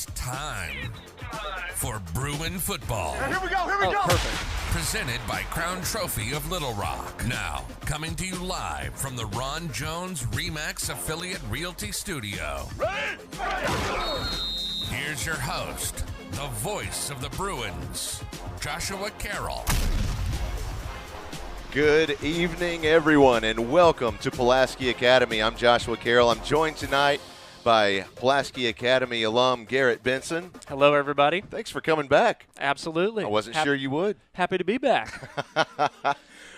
It's time for Bruin football. Here we go. Perfect. Presented by Crown Trophy of Little Rock. Now, coming to you live from the Ron Jones RE/MAX Affiliate Realty Studio. Here's your host, the voice of the Bruins, Joshua Carroll. Good evening, everyone, and welcome to Pulaski Academy. I'm Joshua Carroll. I'm joined tonight by Pulaski Academy alum Garrett Benson. Hello, everybody. Thanks for coming back. Absolutely. I wasn't sure you would. Happy to be back.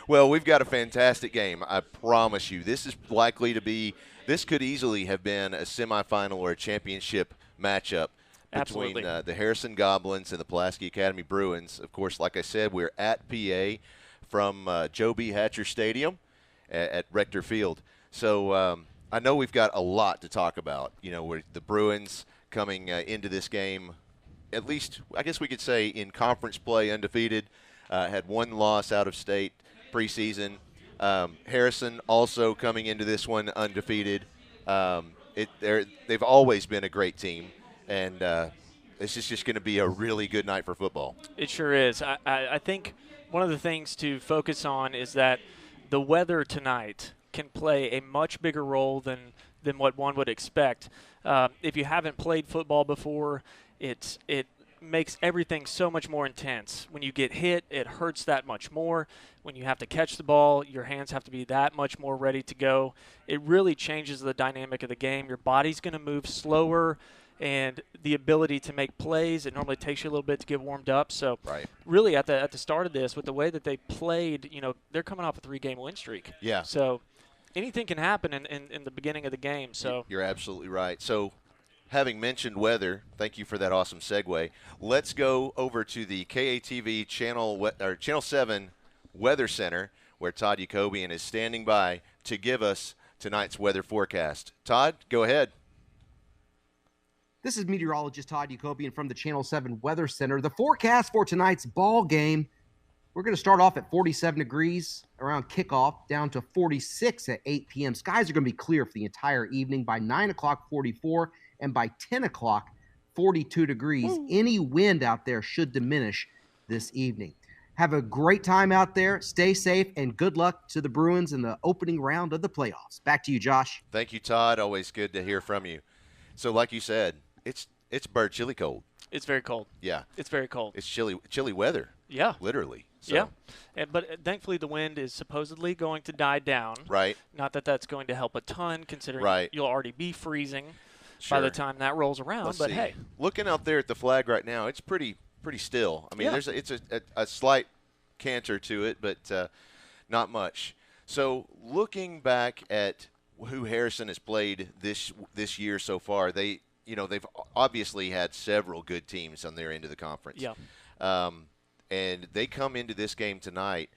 Well, we've got a fantastic game, I promise you. This is likely to be – this could easily have been a semifinal or a championship matchup between the Harrison Goblins and the Pulaski Academy Bruins. Of course, like I said, we're at PA from Joe B. Hatcher Stadium at Rector Field. So I know we've got a lot to talk about. You know, we're the Bruins coming into this game, at least I guess we could say in conference play, undefeated, had one loss out of state preseason. Harrison also coming into this one undefeated. They've always been a great team, and this is just going to be a really good night for football. It sure is. I think one of the things to focus on is that the weather tonight can play a much bigger role than what one would expect. If you haven't played football before, it makes everything so much more intense. When you get hit, it hurts that much more. When you have to catch the ball, your hands have to be that much more ready to go. It really changes the dynamic of the game. Your body's going to move slower, and the ability to make plays, it normally takes you a little bit to get warmed up. So really at the start of this, with the way that they played, you know, they're coming off a 3-game win streak. Yeah. So anything can happen in the beginning of the game. So you're absolutely right. So having mentioned weather, thank you for that awesome segue. Let's go over to the KATV Channel 7 Weather Center, where Todd Jacobian is standing by to give us tonight's weather forecast. Todd, go ahead. This is meteorologist Todd Jacobian from the Channel 7 Weather Center. The forecast for tonight's ball game, we're going to start off at 47 degrees around kickoff, down to 46 at 8 p.m. Skies are going to be clear for the entire evening. By 9 o'clock, 44, and by 10 o'clock, 42 degrees. Woo. Any wind out there should diminish this evening. Have a great time out there. Stay safe, and good luck to the Bruins in the opening round of the playoffs. Back to you, Josh. Thank you, Todd. Always good to hear from you. So like you said, it's bird chilly cold. it's very cold. Yeah. It's very cold. It's chilly weather. Yeah. Literally. So. Yeah. But thankfully the wind is supposedly going to die down. Right. Not that that's going to help a ton, considering you'll already be freezing by the time that rolls around. Let's but see. hey. Looking out there at the flag right now, it's pretty still. I mean, it's a slight canter to it, but not much. So looking back at who Harrison has played this year so far, they've obviously had several good teams on their end of the conference. Yeah. And they come into this game tonight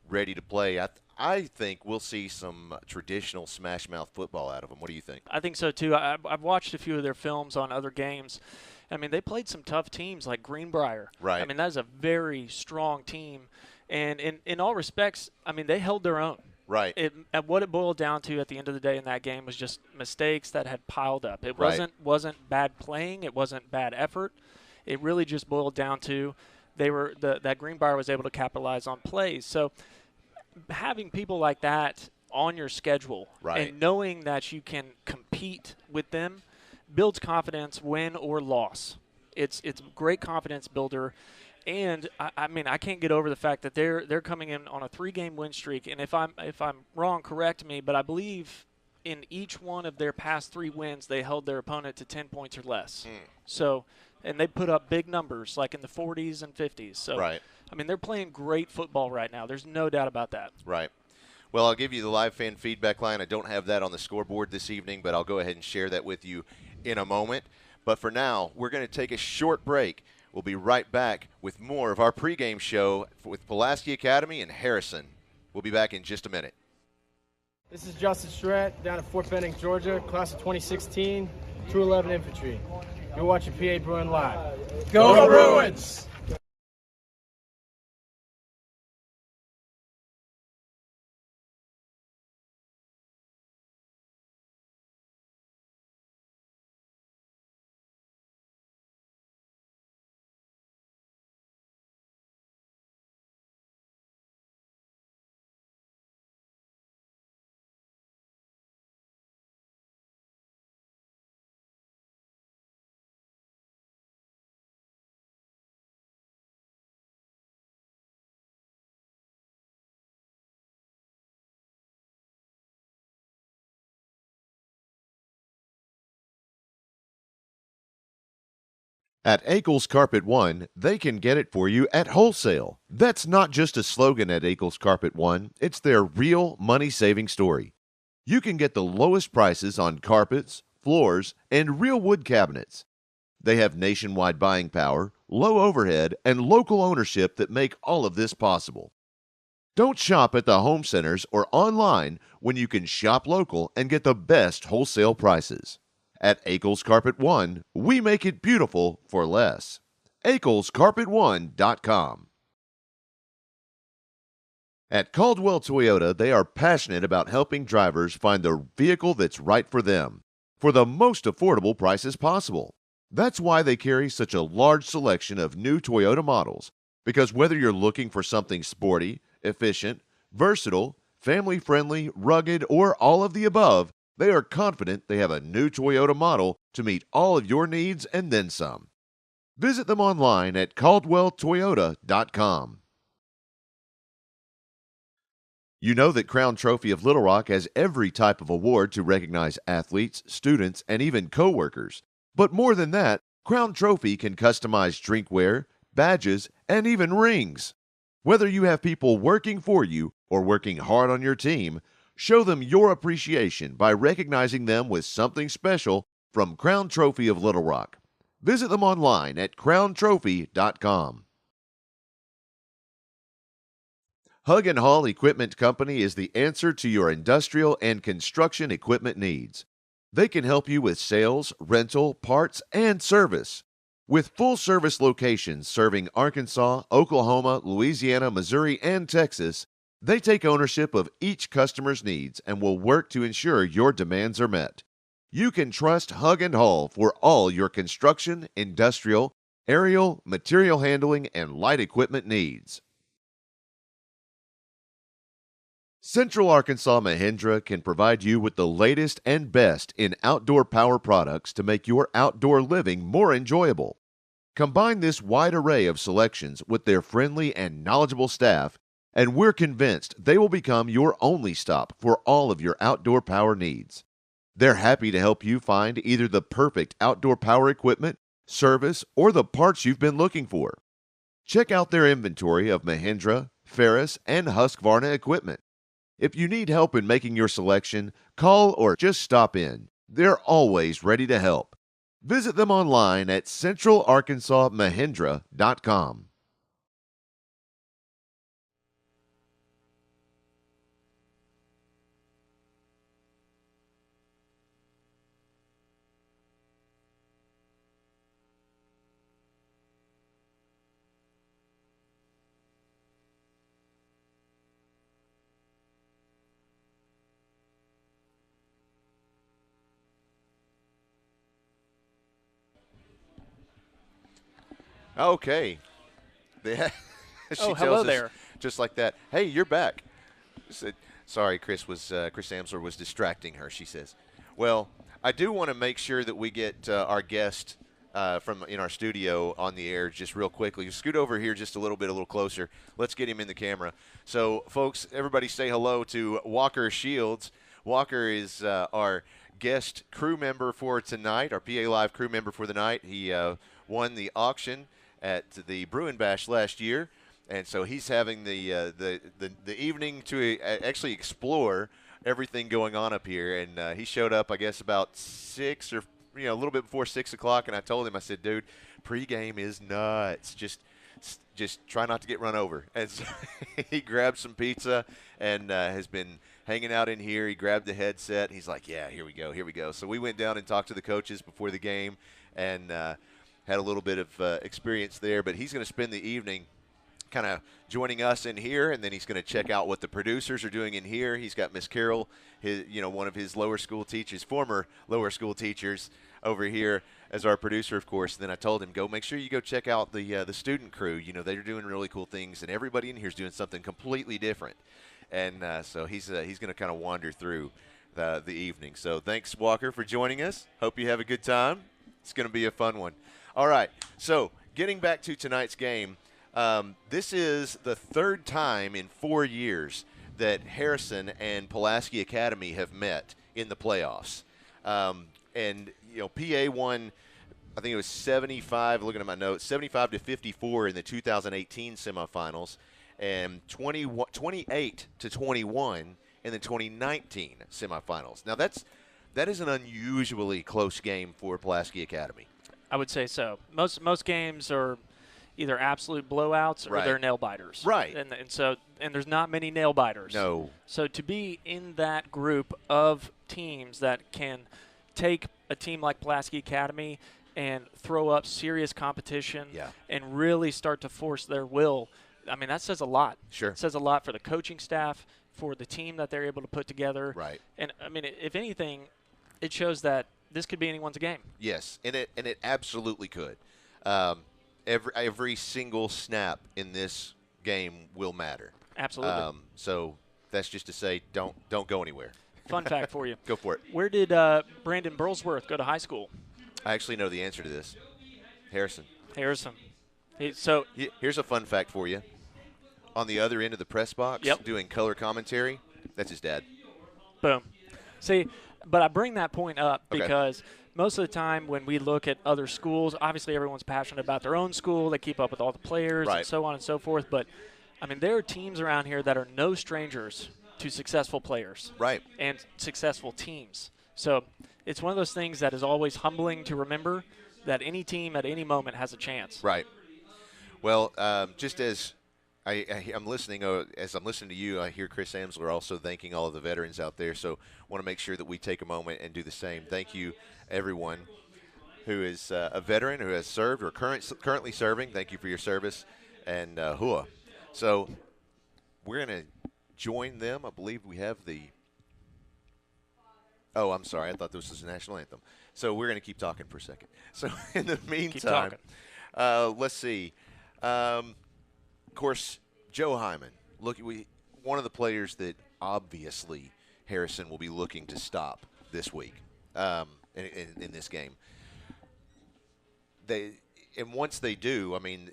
ready to play. I think we'll see some traditional smash mouth football out of them. What do you think? I think so too. I've watched a few of their films on other games. I mean, they played some tough teams like Greenbrier. Right. I mean, that is a very strong team. And in all respects, I mean, they held their own. Right. What it boiled down to at the end of the day in that game was just mistakes that had piled up. It wasn't bad playing. It wasn't bad effort. It really just boiled down to that Greenbrier was able to capitalize on plays. So having people like that on your schedule and knowing that you can compete with them builds confidence, win or loss. It's a great confidence builder. And I mean, I can't get over the fact that they're coming in on a 3-game win streak. And if I'm wrong, correct me. But I believe in each one of their past 3 wins, they held their opponent to 10 points or less. So, and they put up big numbers, like in the 40s and 50s. So, I mean, they're playing great football right now. There's no doubt about that. Right. Well, I'll give you the live fan feedback line. I don't have that on the scoreboard this evening, but I'll go ahead and share that with you in a moment. But for now, we're going to take a short break. We'll be right back with more of our pregame show with Pulaski Academy and Harrison. We'll be back in just a minute. This is Justin Surratt down at Fort Benning, Georgia, class of 2016, 211 Infantry. You're watching PA Bruin Live. Go Bruins! At Akel's Carpet One, they can get it for you at wholesale. That's not just a slogan at Akel's Carpet One, it's their real money-saving story. You can get the lowest prices on carpets, floors, and real wood cabinets. They have nationwide buying power, low overhead, and local ownership that make all of this possible. Don't shop at the home centers or online when you can shop local and get the best wholesale prices. At Akel's Carpet One, we make it beautiful for less. AkelsCarpet1.com. At Caldwell Toyota, they are passionate about helping drivers find the vehicle that's right for them for the most affordable prices possible. That's why they carry such a large selection of new Toyota models, because whether you're looking for something sporty, efficient, versatile, family-friendly, rugged, or all of the above, they are confident they have a new Toyota model to meet all of your needs and then some. Visit them online at CaldwellToyota.com. You know that Crown Trophy of Little Rock has every type of award to recognize athletes, students, and even co-workers. But more than that, Crown Trophy can customize drinkware, badges, and even rings. Whether you have people working for you or working hard on your team, show them your appreciation by recognizing them with something special from Crown Trophy of Little Rock. Visit them online at crowntrophy.com. Hug and Haul Equipment Company is the answer to your industrial and construction equipment needs. They can help you with sales, rental, parts, and service. With full-service locations serving Arkansas, Oklahoma, Louisiana, Missouri, and Texas, they take ownership of each customer's needs and will work to ensure your demands are met. You can trust Hug and Haul for all your construction, industrial, aerial, material handling, and light equipment needs. Central Arkansas Mahindra can provide you with the latest and best in outdoor power products to make your outdoor living more enjoyable. Combine this wide array of selections with their friendly and knowledgeable staff, and we're convinced they will become your only stop for all of your outdoor power needs. They're happy to help you find either the perfect outdoor power equipment, service, or the parts you've been looking for. Check out their inventory of Mahindra, Ferris, and Husqvarna equipment. If you need help in making your selection, call or just stop in. They're always ready to help. Visit them online at centralarkansasmahindra.com. Okay. She hello there. Just like that. Hey, you're back. Sorry, Chris Amsler was distracting her, she says. Well, I do want to make sure that we get our guest from in our studio on the air just real quickly. Scoot over here just a little closer. Let's get him in the camera. So, folks, everybody say hello to Walker Shields. Walker is our guest crew member for tonight, our PA Live crew member for the night. He won the auction at the Bruin Bash last year, and so he's having the evening to actually explore everything going on up here. And he showed up, I guess, about 6 or a little bit before 6 o'clock. And I told him, I said, dude, pregame is nuts. Just try not to get run over. And so he grabbed some pizza and has been hanging out in here. He grabbed the headset. He's like, yeah, here we go. So we went down and talked to the coaches before the game and had a little bit of experience there. But he's going to spend the evening kind of joining us in here, and then he's going to check out what the producers are doing in here. He's got Miss Carol, one of his lower school teachers, former lower school teachers, over here as our producer, of course. And then I told him, make sure you go check out the student crew. They're doing really cool things, and everybody in here is doing something completely different. And so he's going to kind of wander through the evening. So thanks, Walker, for joining us. Hope you have a good time. It's going to be a fun one. All right, so getting back to tonight's game, this is the third time in 4 years that Harrison and Pulaski Academy have met in the playoffs. And PA won I think it was 75, looking at my notes, 75 to 54 in the 2018 semifinals, and 28 to 21 in the 2019 semifinals. Now that is an unusually close game for Pulaski Academy. I would say so. Most games are either absolute blowouts or they're nail biters. Right. And there's not many nail biters. No. So to be in that group of teams that can take a team like Pulaski Academy and throw up serious competition and really start to force their will, I mean, that says a lot. Sure. It says a lot for the coaching staff, for the team that they're able to put together. Right. And, I mean, if anything, it shows that this could be anyone's game. Yes, and it absolutely could. Every single snap in this game will matter. Absolutely. So that's just to say, don't go anywhere. Fun fact for you. Go for it. Where did Brandon Burlsworth go to high school? I actually know the answer to this. Harrison. Here's a fun fact for you. On the other end of the press box, doing color commentary, that's his dad. Boom. See, but I bring that point up because most of the time when we look at other schools, obviously everyone's passionate about their own school. They keep up with all the players and so on and so forth. But, I mean, there are teams around here that are no strangers to successful players and successful teams. So it's one of those things that is always humbling to remember that any team at any moment has a chance. Right. Well, just as I'm listening, as I'm listening to you, I hear Chris Amsler also thanking all of the veterans out there. So I want to make sure that we take a moment and do the same. Thank you, everyone who is a veteran, who has served or currently serving. Thank you for your service. And hua. So we're going to join them. I believe we have the – oh, I'm sorry. I thought this was the national anthem. So we're going to keep talking for a second. So in the meantime, let's see. Of course, Joe Hyman. Look, one of the players that obviously Harrison will be looking to stop this week in this game. And once they do, I mean,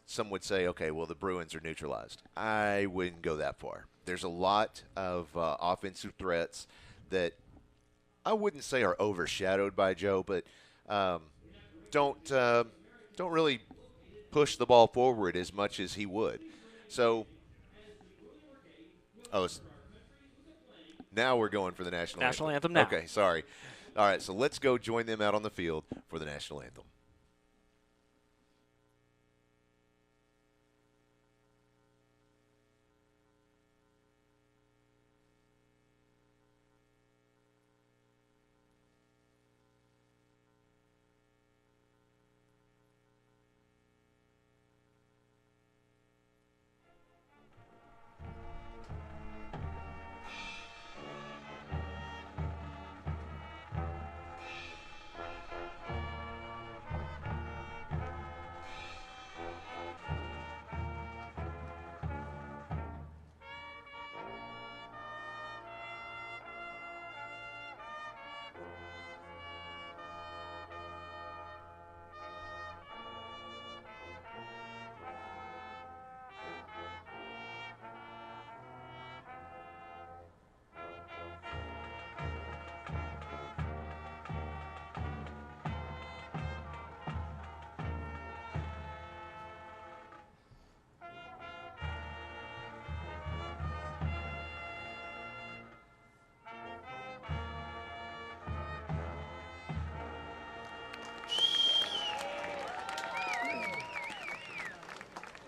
some would say, okay, well, the Bruins are neutralized. I wouldn't go that far. There's a lot of offensive threats that I wouldn't say are overshadowed by Joe, but don't really push the ball forward as much as he would. So, now we're going for the national anthem now. Okay, sorry. All right, so let's go join them out on the field for the national anthem.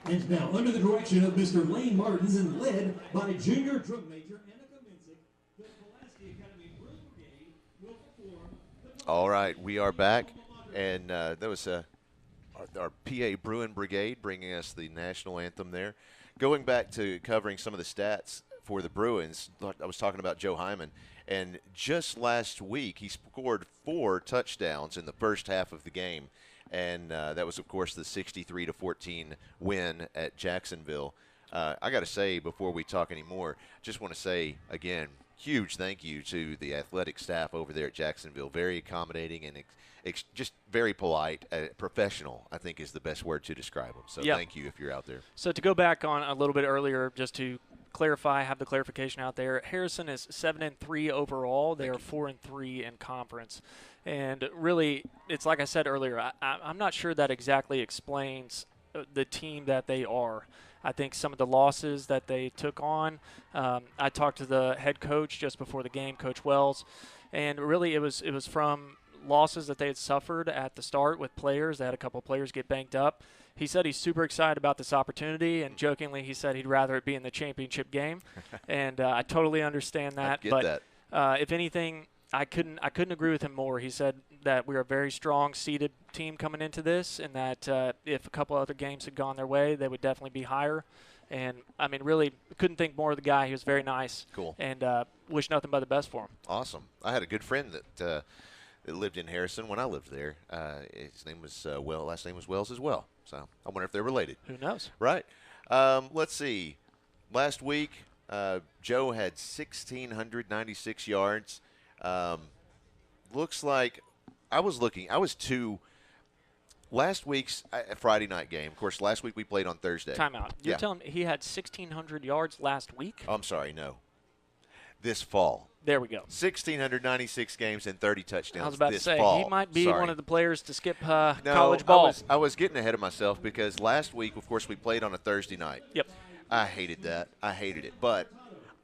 And now, under the direction of Mr. Lane Martins and led by junior drum major Annika Minsick, the Pulaski Academy Bruin Brigade will perform. All right, we are back, and that was our PA Bruin Brigade bringing us the national anthem there. Going back to covering some of the stats for the Bruins, I was talking about Joe Hyman, and just last week he scored 4 touchdowns in the first half of the game. And that was, of course, the 63-14 win at Jacksonville. I got to say, before we talk anymore, just want to say, again, huge thank you to the athletic staff over there at Jacksonville. Very accommodating and just very polite. Professional, I think, is the best word to describe them. So thank you if you're out there. So to go back on a little bit earlier, just to have the clarification out there. Harrison is 7-3 overall. They are 4-3 in conference. And really, it's like I said earlier, I'm not sure that exactly explains the team that they are. I think some of the losses that they took on, I talked to the head coach just before the game, Coach Wells, and really it was from losses that they had suffered at the start with players. They had a couple of players get banged up. He said he's super excited about this opportunity, and jokingly he said he'd rather it be in the championship game, and I totally understand that. I get that. If anything, I couldn't agree with him more. He said that we're a very strong seeded team coming into this, and that if a couple other games had gone their way, they would definitely be higher. And, I mean, really couldn't think more of the guy. He was very nice. Cool. And wish nothing but the best for him. Awesome. I had a good friend that lived in Harrison when I lived there. His name was last name was Wells as well. So I wonder if they're related. Who knows? Right. Let's see. Last week, Joe had 1,696 yards. Looks like I was two. Last week's Friday night game. Of course, last week we played on Thursday. Timeout. You're telling me he had 1,600 yards last week? I'm sorry, no. This fall. There we go. 1,696 games and 30 touchdowns. I was about this to say, fall. he might be one of the players to skip college No, ball. I was getting ahead of myself because last week, of course, we played on a Thursday night. Yep. I hated that. I hated it. But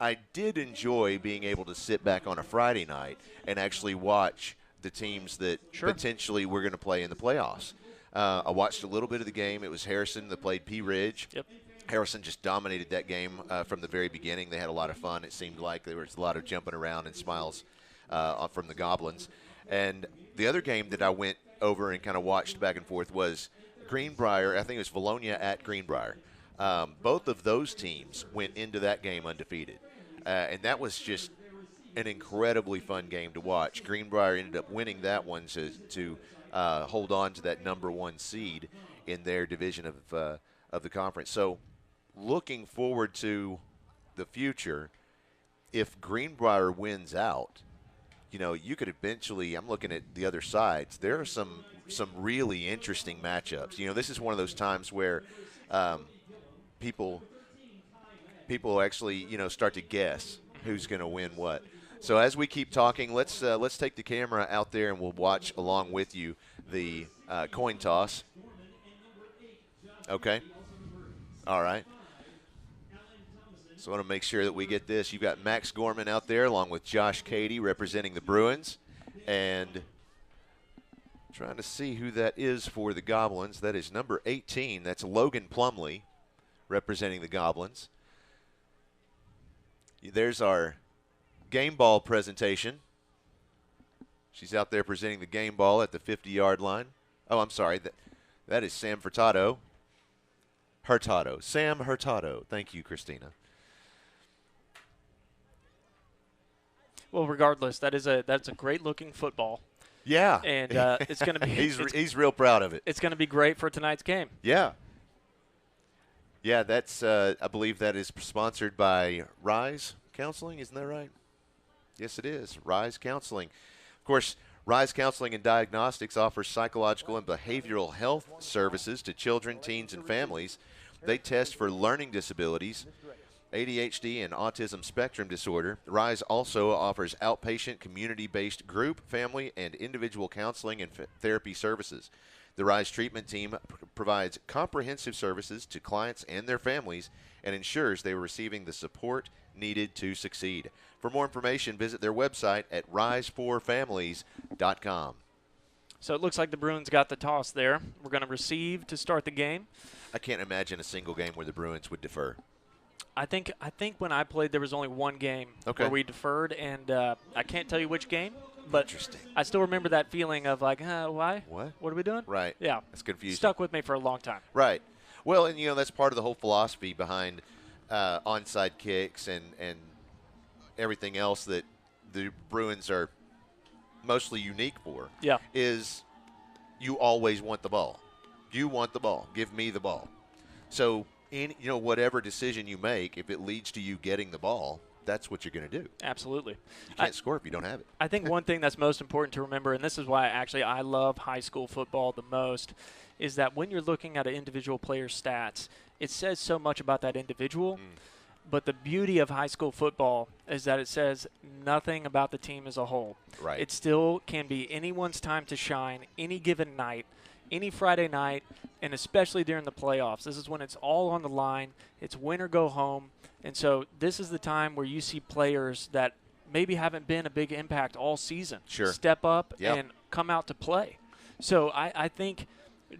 I did enjoy being able to sit back on a Friday night and actually watch the teams that potentially were going to play in the playoffs. I watched a little bit of the game. It was Harrison that played Pea Ridge. Yep. Harrison just dominated that game from the very beginning. They had a lot of fun. It seemed like there was a lot of jumping around and smiles from the Goblins. And the other game that I went over and kind of watched back and forth was Greenbrier. I think it was Valonia at Greenbrier. Both of those teams went into that game undefeated. And that was just an incredibly fun game to watch. Greenbrier ended up winning that one to hold on to that number one seed in their division of the conference. So looking forward to the future, if Greenbrier wins out, you could eventually, I'm looking at the other sides, there are some really interesting matchups. This is one of those times where people actually, start to guess who's going to win what. So as we keep talking, let's take the camera out there and we'll watch along with you the coin toss. Okay. All right. So I want to make sure that we get this. You've got Max Gorman out there along with Josh Cady representing the Bruins. And trying to see who that is for the Goblins. That is number 18. That's Logan Plumley representing the Goblins. There's our game ball presentation. She's out there presenting the game ball at the 50-yard line. Oh, I'm sorry. That is Sam Hurtado. Sam Hurtado. Thank you, Christina. Well, regardless, that's a great-looking football. Yeah. And it's going to be he's real proud of it. It's going to be great for tonight's game. Yeah. Yeah, that's I believe that is sponsored by Rise Counseling, isn't that right? Yes, it is. Rise Counseling. Of course, Rise Counseling and Diagnostics offers psychological and behavioral health services to children, teens, and families. They test for learning disabilities, ADHD, and autism spectrum disorder. Rise also offers outpatient, community-based group, family, and individual counseling and therapy services. The Rise treatment team provides comprehensive services to clients and their families and ensures they are receiving the support needed to succeed. For more information, visit their website at riseforfamilies.com. So it looks like the Bruins got the toss there. We're going to receive to start the game. I can't imagine a single game where the Bruins would defer. I think when I played, there was only one game where we deferred, and I can't tell you which game, but interesting. I still remember that feeling of like, why? What are we doing? Right. Yeah. That's confusing. Stuck with me for a long time. Right. Well, and, that's part of the whole philosophy behind onside kicks and everything else that the Bruins are mostly unique for. Yeah. Is you always want the ball. You want the ball. Give me the ball. So, whatever decision you make, if it leads to you getting the ball, that's what you're going to do. Absolutely. You can't score if you don't have it. I think one thing that's most important to remember, and this is why I love high school football the most, is that when you're looking at an individual player's stats, it says so much about that individual. But the beauty of high school football is that it says nothing about the team as a whole. Right. It still can be anyone's time to shine any given night, any Friday night, and especially during the playoffs. This is when it's all on the line. It's win or go home. And so this is the time where you see players that maybe haven't been a big impact all season step up and come out to play. So I think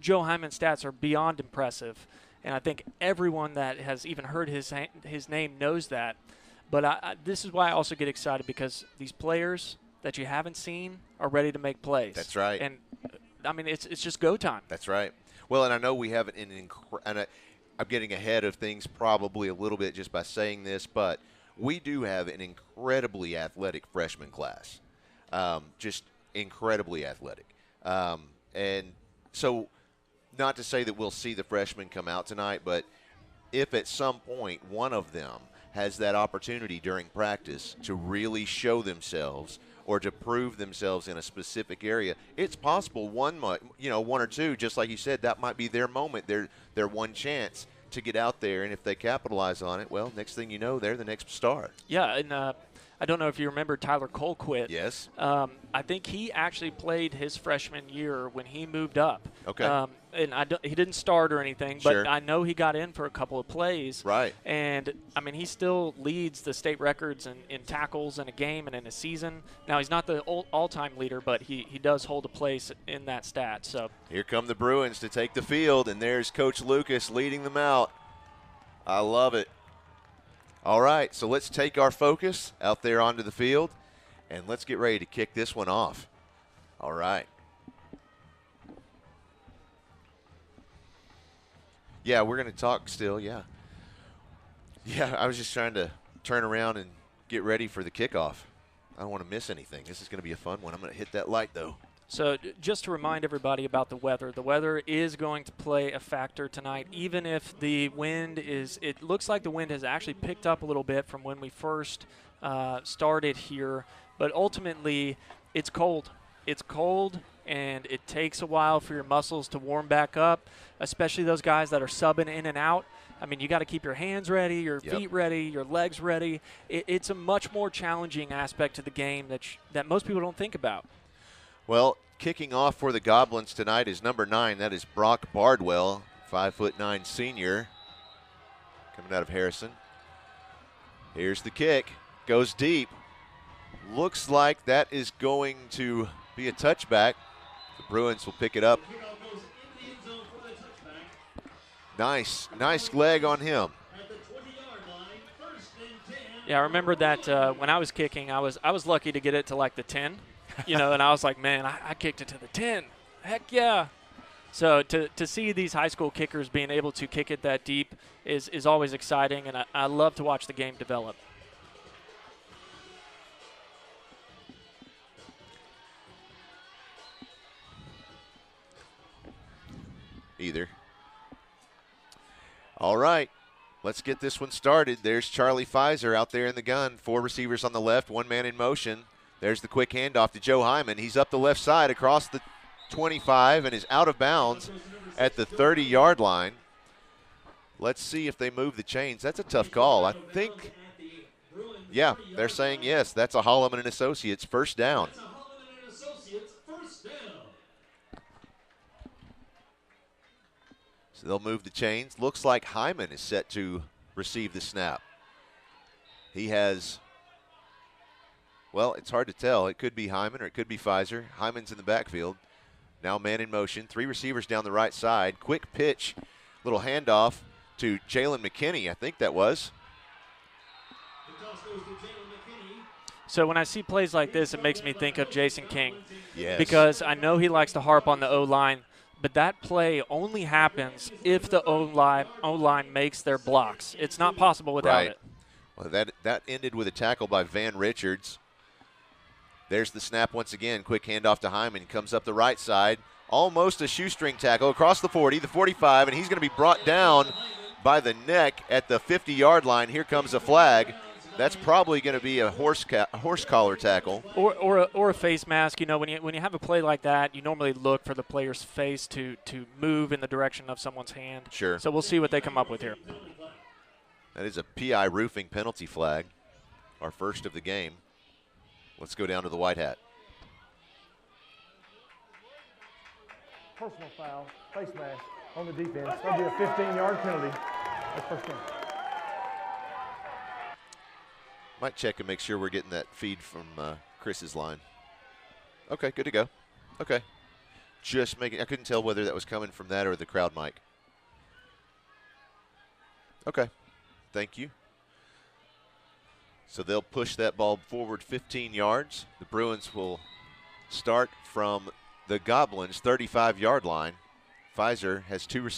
Joe Hyman's stats are beyond impressive. And I think everyone that has even heard his name knows that. But this is why I also get excited, because these players that you haven't seen are ready to make plays. That's right. And, I mean, it's just go time. That's right. Well, and I know we have I'm getting ahead of things probably a little bit just by saying this, but we do have an incredibly athletic freshman class, just incredibly athletic. And so – not to say that we'll see the freshmen come out tonight, but if at some point one of them has that opportunity during practice to really show themselves or to prove themselves in a specific area, it's possible one or two, just like you said, that might be their moment, their one chance to get out there. And if they capitalize on it, well, next thing you know, they're the next star. Yeah, and I don't know if you remember Tyler Colquitt. Yes. I think he actually played his freshman year when he moved up. Okay. And he didn't start or anything, but I know he got in for a couple of plays. Right. And, I mean, he still leads the state records in tackles in a game and in a season. Now, he's not the all-time leader, but he does hold a place in that stat. So here come the Bruins to take the field, and there's Coach Lucas leading them out. I love it. All right, so let's take our focus out there onto the field, and let's get ready to kick this one off. All right. Yeah, we're going to talk still, yeah. Yeah, I was just trying to turn around and get ready for the kickoff. I don't want to miss anything. This is going to be a fun one. I'm going to hit that light, though. So just to remind everybody about the weather is going to play a factor tonight, even if the wind it looks like the wind has actually picked up a little bit from when we first started here, but ultimately it's cold. It's cold, and it takes a while for your muscles to warm back up, especially those guys that are subbing in and out. I mean, you got to keep your hands ready, your feet ready, your legs ready. It's a much more challenging aspect to the game that most people don't think about. Well, kicking off for the Goblins tonight is number 9. That is Brock Bardwell, 5'9" senior, coming out of Harrison. Here's the kick. Goes deep. Looks like that is going to be a touchback. The Bruins will pick it up. Nice leg on him. Yeah, I remember that when I was kicking, I was lucky to get it to like the 10. And I was like, man, I kicked it to the 10. Heck yeah. So to see these high school kickers being able to kick it that deep is always exciting, and I love to watch the game develop. Either. All right, let's get this one started. There's Charlie Pfizer out there in the gun. 4 receivers on the left, 1 man in motion. There's the quick handoff to Joe Hyman. He's up the left side across the 25 and is out of bounds at the 30-yard line. Let's see if they move the chains. That's a tough call. I think, yeah, they're saying yes. That's a Holloman and Associates first down. So they'll move the chains. Looks like Hyman is set to receive the snap. He has, well, it's hard to tell. It could be Hyman or it could be Pfizer. Hyman's in the backfield. Now man in motion. 3 receivers down the right side. Quick pitch, little handoff to Jalen McKinney, I think that was. So when I see plays like this, it makes me think of Jason King. Yes. Because I know he likes to harp on the O-line, but that play only happens if the O-line makes their blocks. It's not possible without it. Well, that ended with a tackle by Van Richards. There's the snap once again. Quick handoff to Hyman. Comes up the right side. Almost a shoestring tackle across the 40, the 45, and he's going to be brought down by the neck at the 50-yard line. Here comes a flag. That's probably going to be a horse collar tackle, or a face mask. You know, when you have a play like that, you normally look for the player's face to move in the direction of someone's hand. Sure. So we'll see what they come up with here. That is a PI roofing penalty flag, our first of the game. Let's go down to the white hat. Personal foul, face mask on the defense. That'll be a 15-yard penalty. That's first down. Might check and make sure we're getting that feed from Chris's line. Okay, good to go. Okay. Just making, I couldn't tell whether that was coming from that or the crowd mic. Okay, thank you. So they'll push that ball forward 15 yards. The Bruins will start from the Goblins' 35-yard line. Pfizer has two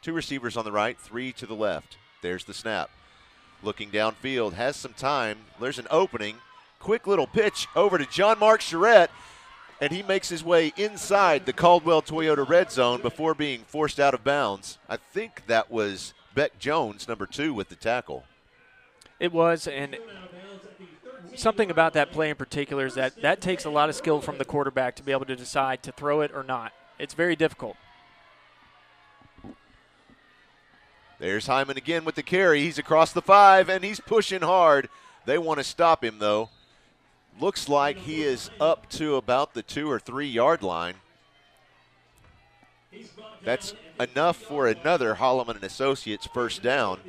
receivers on the right, 3 to the left. There's the snap. Looking downfield, has some time. There's an opening. Quick little pitch over to John Mark Charette, and he makes his way inside the Caldwell Toyota red zone before being forced out of bounds. I think that was Beck Jones, number 2, with the tackle. It was, and something about that play in particular is that takes a lot of skill from the quarterback to be able to decide to throw it or not. It's very difficult. There's Hyman again with the carry. He's across the 5, and he's pushing hard. They want to stop him, though. Looks like he is up to about the 2 or 3 yard line. That's enough for another Holloman and Associates first down.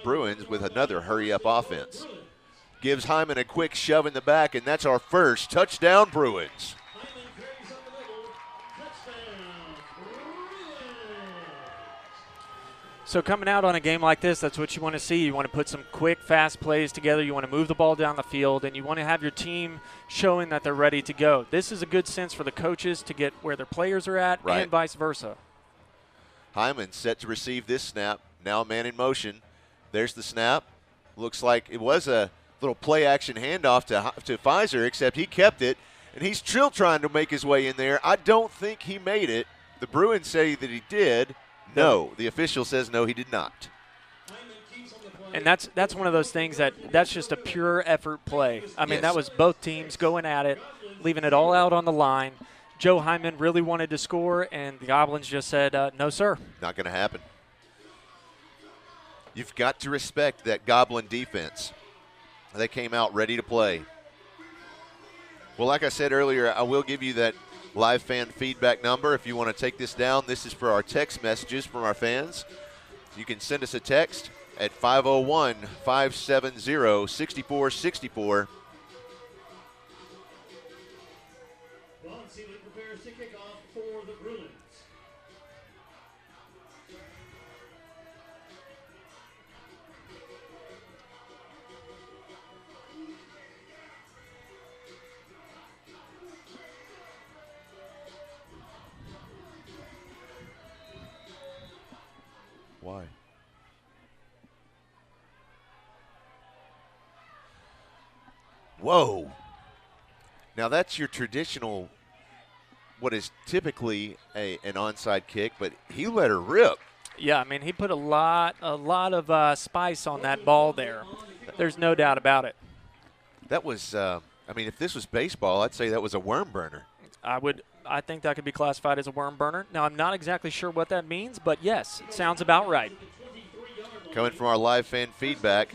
Bruins with another hurry-up offense. Gives Hyman a quick shove in the back, and that's our first touchdown, Bruins. So coming out on a game like this, that's what you want to see. You want to put some quick, fast plays together. You want to move the ball down the field, and you want to have your team showing that they're ready to go. This is a good sense for the coaches to get where their players are at, right, and vice versa. Hyman set to receive this snap. Now man in motion. There's the snap. Looks like it was a little play-action handoff to Pfizer, except he kept it, and he's still trying to make his way in there. I don't think he made it. The Bruins say that he did. No, the official says no, he did not. And that's one of those things that's just a pure effort play. I mean, yes, that was both teams going at it, leaving it all out on the line. Joe Hyman really wanted to score, and the Goblins just said, no, sir. Not going to happen. You've got to respect that Goblin defense. They came out ready to play. Well, like I said earlier, I will give you that live fan feedback number if you want to take this down. This is for our text messages from our fans. You can send us a text at 501-570-6464. Ron Seeley prepares to kick off for the Bruins. Why? Whoa. Now that's your traditional, what is typically an onside kick, but he let her rip. Yeah, I mean, he put a lot of spice on that ball there. There's no doubt about it. That was, I mean, if this was baseball, I'd say that was a worm burner. I think that could be classified as a worm burner. Now, I'm not exactly sure what that means, but yes, it sounds about right. Coming from our live fan feedback.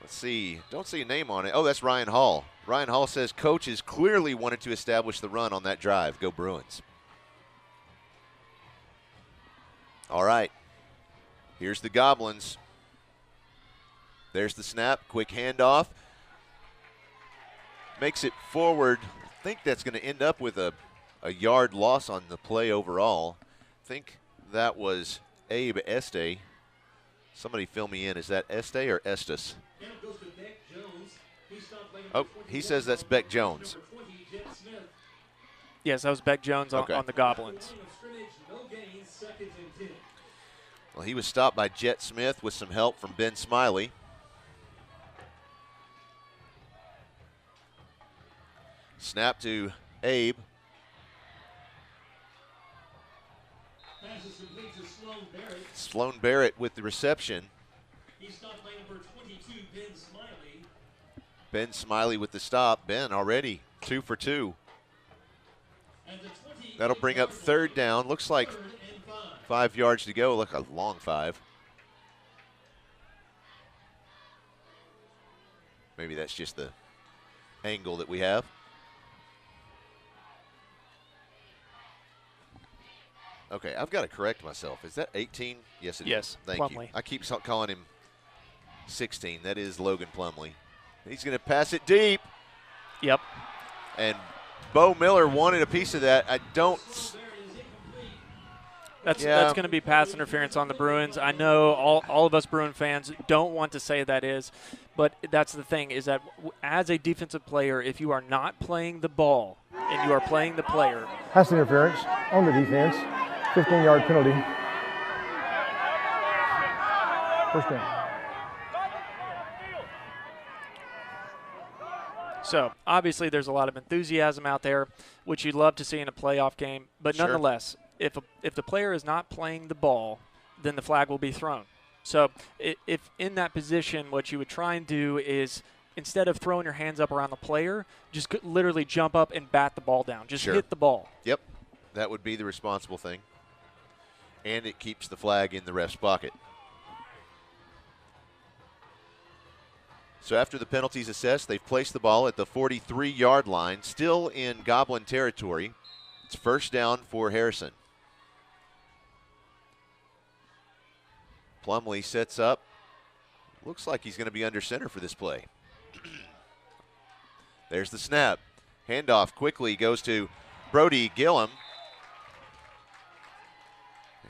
Let's see. Don't see a name on it. Oh, that's Ryan Hall. Ryan Hall says coaches clearly wanted to establish the run on that drive. Go Bruins. All right. Here's the Goblins. There's the snap. Quick handoff. Makes it forward. I think that's going to end up with a yard loss on the play overall. I think that was Abe Este. Somebody fill me in. Is that Este or Estes? Oh, he says that's Beck Jones. Yes, that was Beck Jones on the Goblins. Well, he was stopped by Jet Smith with some help from Ben Smiley. Snap to Abe. Sloan Barrett with the reception. Ben Smiley with the stop. Ben already 2 for 2. That'll bring up third down. Looks like 5 yards to go. Look, a long 5. Maybe that's just the angle that we have. Okay, I've got to correct myself. Is that 18? Yes, it is. Yes, Thank Plumlee. you. I keep calling him 16. That is Logan Plumlee. He's going to pass it deep. Yep. And Bo Miller wanted a piece of that. I don't. That's going to be pass interference on the Bruins. I know all of us Bruin fans don't want to say that is, but that's the thing is that as a defensive player, if you are not playing the ball and you are playing the player. Pass interference on the defense. 15-yard penalty. First down. So, obviously, there's a lot of enthusiasm out there, which you'd love to see in a playoff game. But Sure. nonetheless, if the player is not playing the ball, then the flag will be thrown. So, if in that position, what you would try and do is instead of throwing your hands up around the player, just literally jump up and bat the ball down. Just Sure. hit the ball. Yep, that would be the responsible thing. And it keeps the flag in the ref's pocket. So after the penalties assessed, they've placed the ball at the 43-yard line, still in Goblin territory. It's first down for Harrison. Plumlee sets up. Looks like he's going to be under center for this play. There's the snap. Handoff quickly goes to Brody Gillum.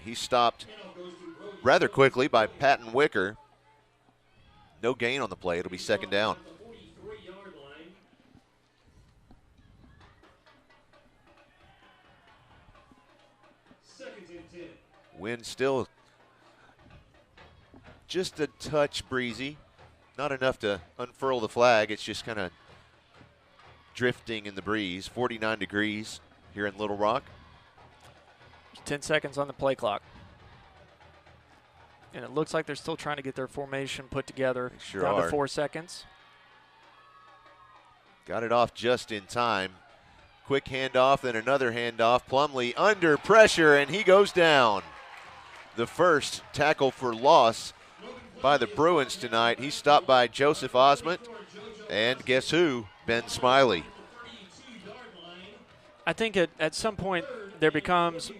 He stopped rather quickly by Patton Wicker. No gain on the play. It'll be second down. Wind still just a touch breezy. Not enough to unfurl the flag. It's just kind of drifting in the breeze. 49 degrees here in Little Rock. 10 seconds on the play clock. And it looks like they're still trying to get their formation put together. They sure down are. to 4 seconds. Got it off just in time. Quick handoff, then another handoff. Plumlee under pressure, and he goes down. The first tackle for loss by the Bruins tonight. He's stopped by Joseph Osment, and guess who? Ben Smiley. I think at some point there becomes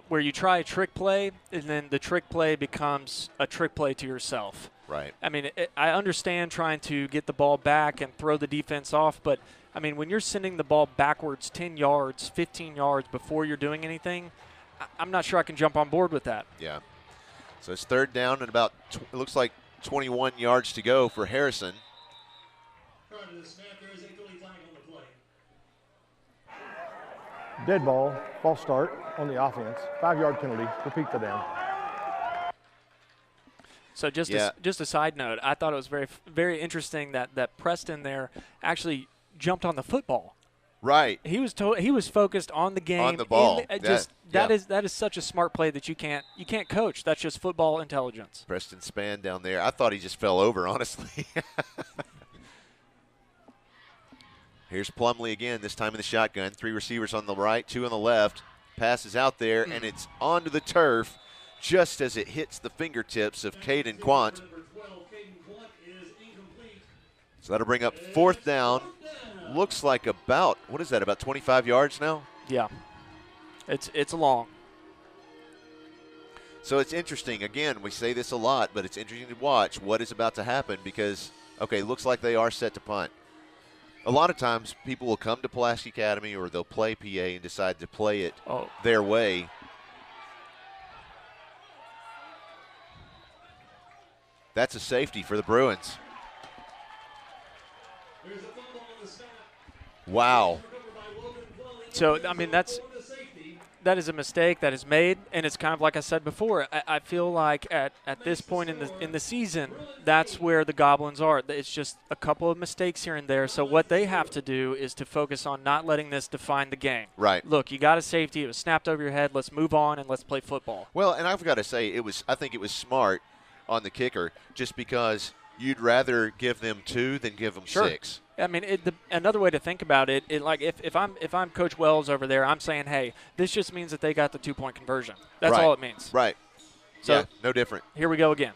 where you try a trick play, and then the trick play becomes a trick play to yourself. Right. I mean, I understand trying to get the ball back and throw the defense off, but, I mean, when you're sending the ball backwards 10 yards, 15 yards before you're doing anything, I'm not sure I can jump on board with that. Yeah. So it's third down and about, it looks like 21 yards to go for Harrison. Prior to the snap, there is a Philly flag on the play. Dead ball, false start on the offense. 5-yard penalty. Repeat the down. So just a side note, I thought it was very, very interesting that Preston there actually jumped on the football. Right. He was focused on the game. On the ball. That is such a smart play that you can't coach. That's just football intelligence. Preston Spann down there. I thought he just fell over, honestly. Here's Plumlee again, this time in the shotgun. 3 receivers on the right, 2 on the left. Passes out there, and it's onto the turf just as it hits the fingertips of Caden Quant. So that'll bring up fourth down. Looks like about, what is that, about 25 yards now? Yeah. It's long. So it's interesting. Again, we say this a lot, but it's interesting to watch what is about to happen because, okay, looks like they are set to punt. A lot of times people will come to Pulaski Academy or they'll play PA and decide to play it their way. That's a safety for the Bruins. Wow. So, I mean, that is a mistake that is made, and it's kind of like I said before. I feel like at this point in the season, that's where the Goblins are. It's just a couple of mistakes here and there. So what they have to do is to focus on not letting this define the game. Right. Look, you got a safety. It was snapped over your head. Let's move on and let's play football. Well, and I've got to say, I think it was smart on the kicker, just because you'd rather give them 2 than give them 6. I mean, another way to think about it, like if I'm Coach Wells over there, I'm saying, hey, this just means that they got the 2-point conversion. That's all it means. Right. So yeah, no different. Here we go again.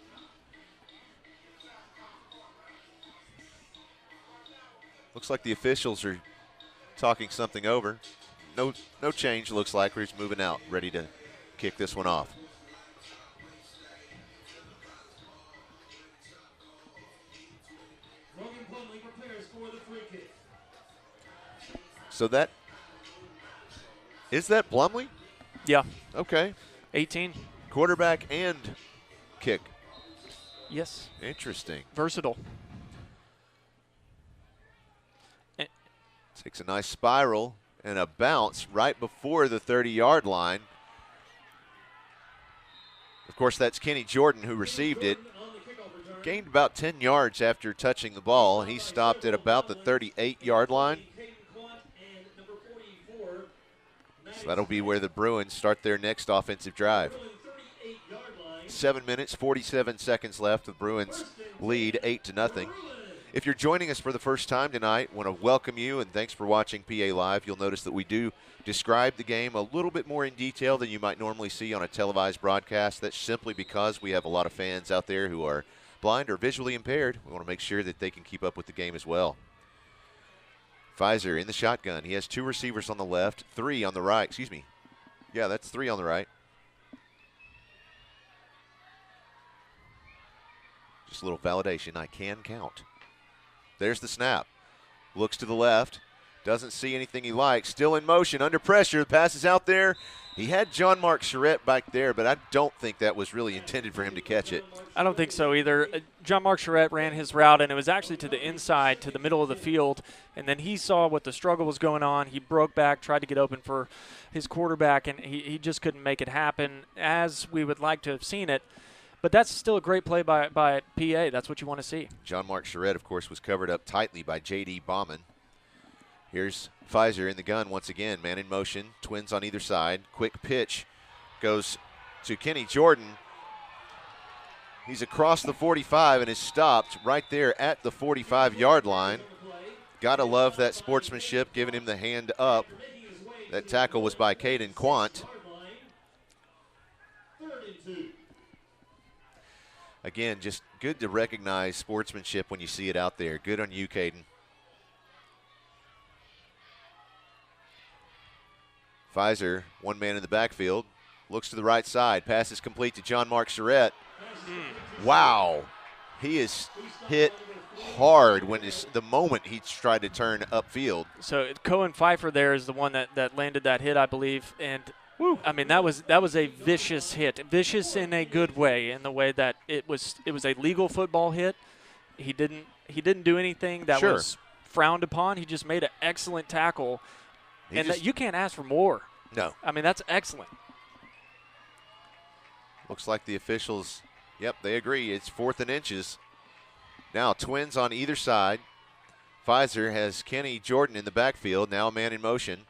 Looks like the officials are talking something over. No change, looks like. We're just moving out, ready to kick this one off. So is that Plumlee? Yeah. Okay. 18. Quarterback and kick. Yes. Interesting. Versatile. Takes a nice spiral and a bounce right before the 30-yard line. Of course, that's Kenny Jordan who received it. Gained about 10 yards after touching the ball, and he stopped at about the 38-yard line. So that'll be where the Bruins start their next offensive drive. 7 minutes, 47 seconds left. The Bruins lead 8-0. If you're joining us for the first time tonight, I want to welcome you, and thanks for watching PA Live. You'll notice that we do describe the game a little bit more in detail than you might normally see on a televised broadcast. That's simply because we have a lot of fans out there who are blind or visually impaired. We want to make sure that they can keep up with the game as well. Pfizer in the shotgun. He has 2 receivers on the left, 3 on the right. Excuse me. Yeah, that's 3 on the right. Just a little validation. I can count. There's the snap. Looks to the left. Doesn't see anything he likes. Still in motion, under pressure. The pass is out there. He had John Mark Charette back there, but I don't think that was really intended for him to catch it. I don't think so either. John Mark Charette ran his route, and it was actually to the inside, to the middle of the field, and then he saw what the struggle was going on. He broke back, tried to get open for his quarterback, and he just couldn't make it happen as we would like to have seen it. But that's still a great play by PA. That's what you want to see. John Mark Charette, of course, was covered up tightly by J.D. Bauman. Here's Pfizer in the gun once again. Man in motion, twins on either side. Quick pitch goes to Kenny Jordan. He's across the 45 and is stopped right there at the 45-yard line. Gotta love that sportsmanship, giving him the hand up. That tackle was by Caden Quant. Again, just good to recognize sportsmanship when you see it out there. Good on you, Caden. Pfizer, one man in the backfield, looks to the right side. Pass is complete to John Mark Charette. Wow. He is hit hard when the moment he tried to turn upfield. So Cohen Pfeiffer there is the one that landed that hit, I believe. And, I mean, that was a vicious hit. Vicious in a good way, in the way that it was a legal football hit. He didn't do anything that was frowned upon. He just made an excellent tackle. You can't ask for more. No. I mean, that's excellent. Looks like the officials, yep, they agree. It's 4th and inches. Now twins on either side. Pfizer has Kenny Jordan in the backfield, now a man in motion.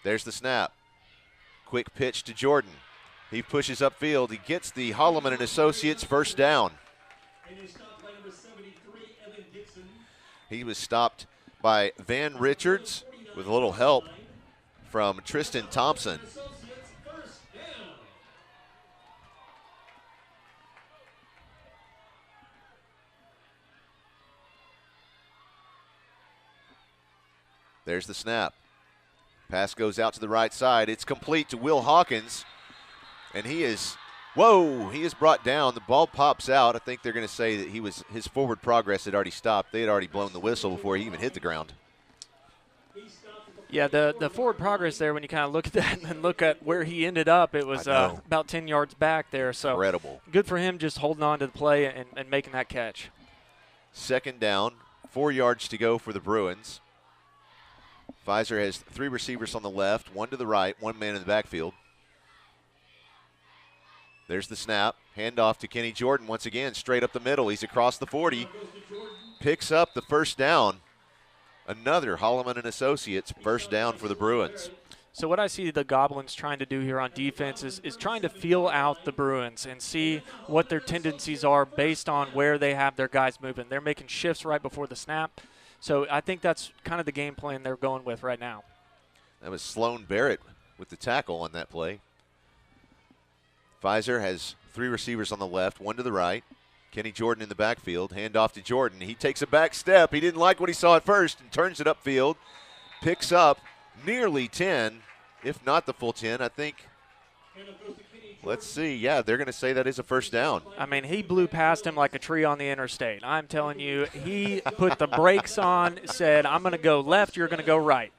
There's the snap. Quick pitch to Jordan. He pushes upfield. He gets the Holloman and Associates first down. He was stopped by Van Richards with a little help from Tristan Thompson. There's the snap. Pass goes out to the right side. It's complete to Will Hawkins, and he is brought down. The ball pops out. I think they're going to say that his forward progress had already stopped. They had already blown the whistle before he even hit the ground. Yeah, the forward progress there, when you kind of look at that and then look at where he ended up, it was about 10 yards back there. So incredible. Good for him just holding on to the play and making that catch. 2nd down, 4 yards to go for the Bruins. Pfizer has 3 receivers on the left, 1 to the right, 1 man in the backfield. There's the snap. Handoff to Kenny Jordan once again, straight up the middle. He's across the 40. Picks up the first down. Another Holloman and Associates first down for the Bruins. So what I see the Goblins trying to do here on defense is trying to feel out the Bruins and see what their tendencies are based on where they have their guys moving. They're making shifts right before the snap. So I think that's kind of the game plan they're going with right now. That was Sloan Barrett with the tackle on that play. Pfizer has 3 receivers on the left, 1 to the right. Kenny Jordan in the backfield. Hand off to Jordan. He takes a back step. He didn't like what he saw at first and turns it upfield. Picks up nearly 10, if not the full 10, I think. Let's see. Yeah, they're going to say that is a first down. I mean, he blew past him like a tree on the interstate. I'm telling you, he put the brakes on, said, I'm going to go left, you're going to go right.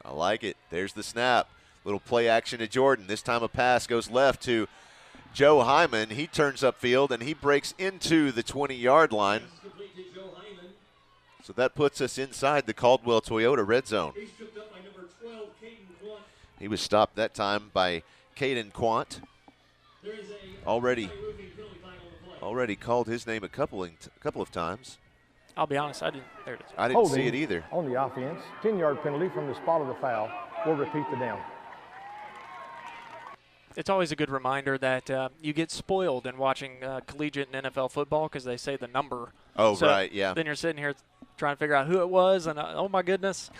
I like it. There's the snap. Little play action to Jordan. This time a pass goes left to Joe Hyman. He turns upfield, and he breaks into the 20-yard line. So that puts us inside the Caldwell Toyota red zone. He was stopped that time by Caden Quant. Already called his name a couple of times. I'll be honest, I didn't. There it is. I didn't see it either. On the offense, 10-yard penalty from the spot of the foul. We'll repeat the down. It's always a good reminder that you get spoiled in watching collegiate and NFL football because they say the number. Oh, so right, yeah. Then you're sitting here trying to figure out who it was, and oh my goodness.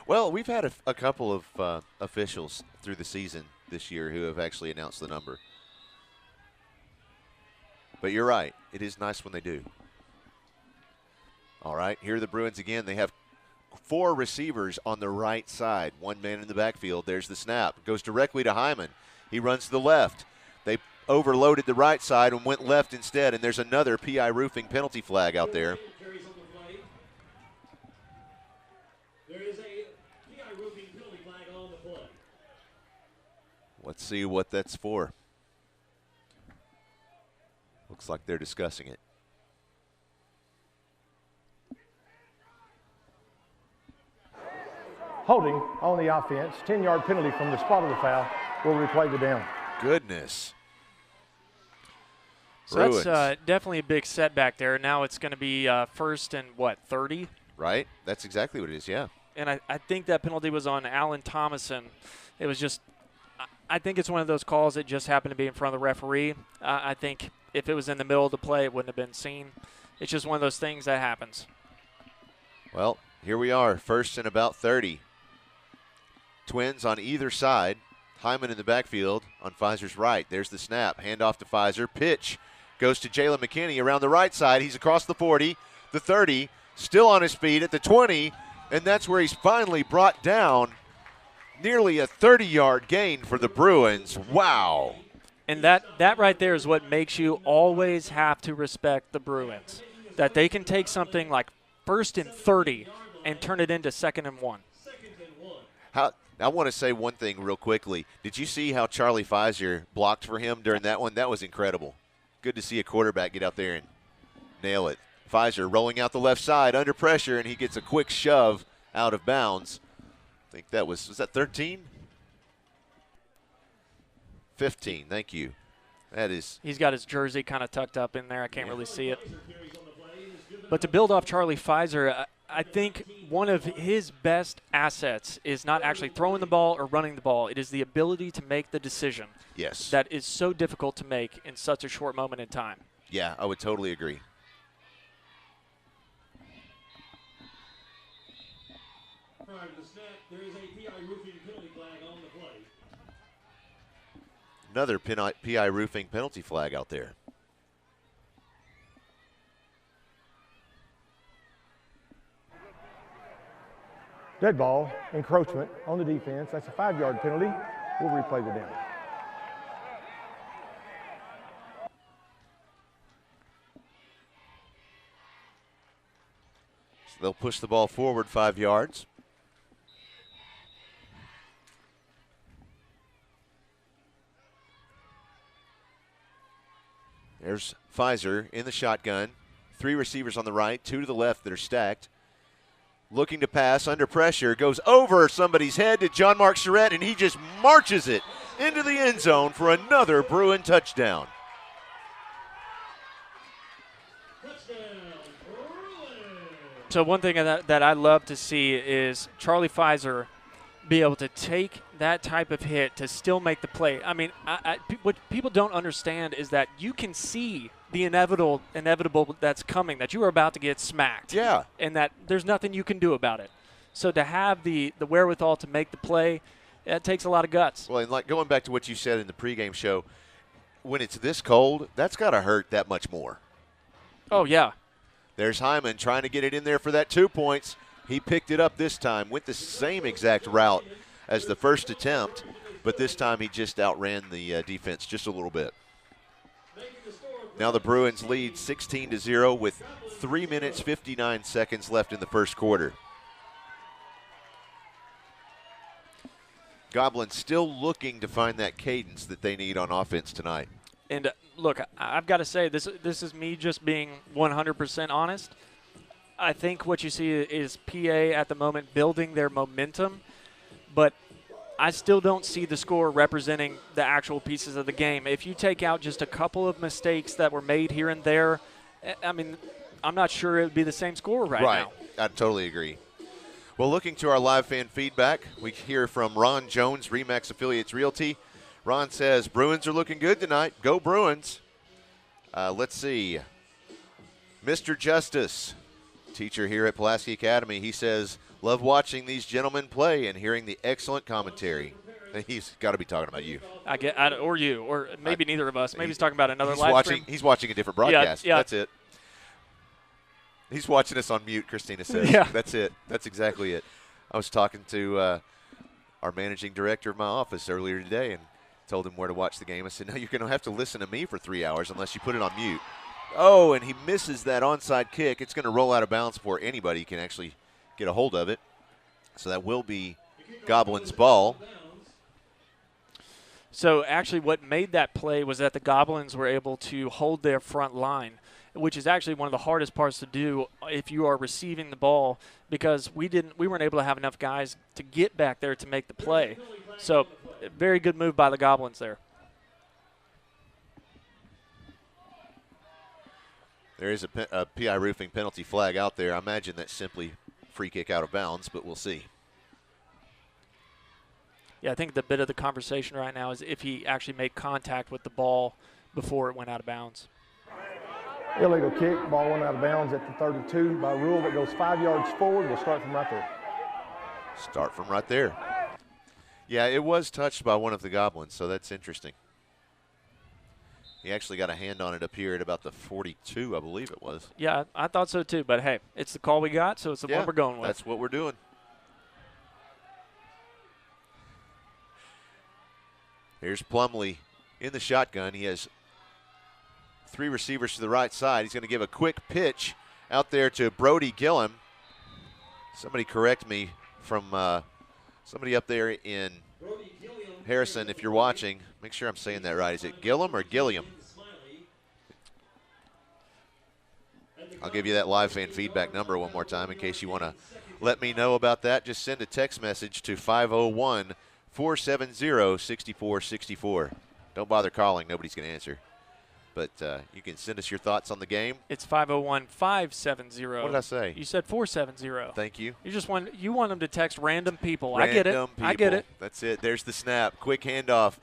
Well, we've had a couple of officials through the season this year who have actually announced the number. But you're right. It is nice when they do. All right, here are the Bruins again. They have 4 receivers on the right side. 1 man in the backfield. There's the snap. Goes directly to Hyman. He runs to the left. They overloaded the right side and went left instead, and there's another PI roofing penalty flag out there. There is a PI roofing penalty flag on the play. Let's see what that's for. Looks like they're discussing it. Holding on the offense, 10-yard penalty from the spot of the foul. We'll replay the down. Goodness. So that's definitely a big setback there. Now it's going to be first and, 30? Right? That's exactly what it is, yeah. And I think that penalty was on Alan Thomason. It was just – I think it's one of those calls that just happened to be in front of the referee. I think if it was in the middle of the play, it wouldn't have been seen. It's just one of those things that happens. Well, here we are, first and about 30. Twins on either side. Hyman in the backfield on Pfizer's right. There's the snap. Hand off to Pfizer. Pitch goes to Jalen McKinney around the right side. He's across the 40, the 30, still on his feet at the 20, and that's where he's finally brought down. Nearly a 30-yard gain for the Bruins. Wow. And that right there is what makes you always have to respect the Bruins, that they can take something like first and 30 and turn it into second and 1. I want to say one thing real quickly. Did you see how Charlie Pfizer blocked for him during that one? That was incredible. Good to see a quarterback get out there and nail it. Pfizer rolling out the left side under pressure, and he gets a quick shove out of bounds. I think that was that 13? 15, thank you. That is. He's got his jersey kind of tucked up in there. I can't really see it. But to build off Charlie Pfizer, I think one of his best assets is not actually throwing the ball or running the ball. It is the ability to make the decision. Yes. That is so difficult to make in such a short moment in time. Yeah, I would totally agree. Prior to the snap, there is a PI roofing penalty flag on the play. Another PI roofing penalty flag out there. Dead ball, encroachment on the defense. That's a 5-yard penalty. We'll replay the down. So they'll push the ball forward 5 yards. There's Pfizer in the shotgun. 3 receivers on the right, 2 to the left that are stacked. Looking to pass under pressure, goes over somebody's head to John Mark Charette, and he just marches it into the end zone for another Bruin touchdown. So one thing that I love to see is Charlie Pfizer be able to take that type of hit to still make the play. I mean, what people don't understand is that you can see the inevitable that's coming, that you are about to get smacked. Yeah. And that there's nothing you can do about it. So to have the wherewithal to make the play, that takes a lot of guts. Well, and like going back to what you said in the pregame show, when it's this cold, that's got to hurt that much more. Oh, yeah. There's Hyman trying to get it in there for that 2 points. He picked it up this time, went the same exact route as the first attempt, but this time he just outran the defense just a little bit. Now the Bruins lead 16-0 with 3 minutes, 59 seconds left in the first quarter. Goblins still looking to find that cadence that they need on offense tonight. And look, I've got to say, this is me just being 100% honest. I think what you see is PA at the moment building their momentum, but I still don't see the score representing the actual pieces of the game. If you take out just a couple of mistakes that were made here and there, I mean, I'm not sure it would be the same score right now. I totally agree. Well, looking to our live fan feedback, we hear from Ron Jones, RE/MAX Affiliates Realty. Ron says, Bruins are looking good tonight. Go Bruins. Let's see. Mr. Justice, teacher here at Pulaski Academy, he says, love watching these gentlemen play and hearing the excellent commentary. He's got to be talking about you. Or you, or maybe neither of us. Maybe he's talking about another live stream. He's watching a different broadcast. Yeah. That's it. He's watching us on mute, Christina says. Yeah. That's it. That's exactly it. I was talking to our managing director of my office earlier today and told him where to watch the game. I said, no, you're going to have to listen to me for 3 hours unless you put it on mute. Oh, and he misses that onside kick. It's going to roll out of bounds before anybody can actually get a hold of it. So that will be Goblins' ball. So actually what made that play was that the Goblins were able to hold their front line, which is actually one of the hardest parts to do if you are receiving the ball, because we weren't able to have enough guys to get back there to make the play. So very good move by the Goblins there. There is a PI Roofing penalty flag out there. I imagine that's simply free kick out of bounds, but we'll see. Yeah, I think the bit of the conversation right now is if he actually made contact with the ball before it went out of bounds. Illegal kick, ball went out of bounds at the 32. By rule, that goes 5 yards forward. We'll start from right there. Start from right there. Yeah, it was touched by one of the Goblins, so that's interesting. He actually got a hand on it up here at about the 42, I believe it was. Yeah, I thought so too, but hey, it's the call we got, so it's the one we're going with. That's what we're doing. Here's Plumlee in the shotgun. He has 3 receivers to the right side. He's going to give a quick pitch out there to Brody Gillum. Somebody correct me from somebody up there in Harrison, if you're watching. Make sure I'm saying that right. Is it Gillum or Gilliam? I'll give you that live fan feedback number one more time in case you want to let me know about that. Just send a text message to 501-470-6464. Don't bother calling. Nobody's going to answer. But you can send us your thoughts on the game. It's 501-570. What did I say? You said 470. Thank you. You want them to text random people. Random I get it. people. I get it. That's it. There's the snap. Quick handoff.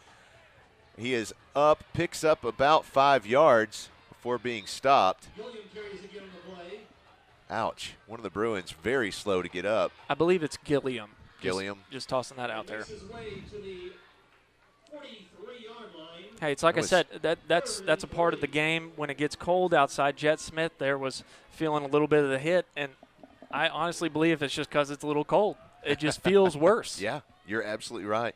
He is up, picks up about 5 yards before being stopped. Ouch. One of the Bruins very slow to get up. I believe it's Gilliam. Gilliam. Just tossing that out there. Hey, it's like I said, that's a part of the game. When it gets cold outside, Jet Smith there was feeling a little bit of the hit, and I honestly believe it's just because it's a little cold. It just feels worse. Yeah, you're absolutely right.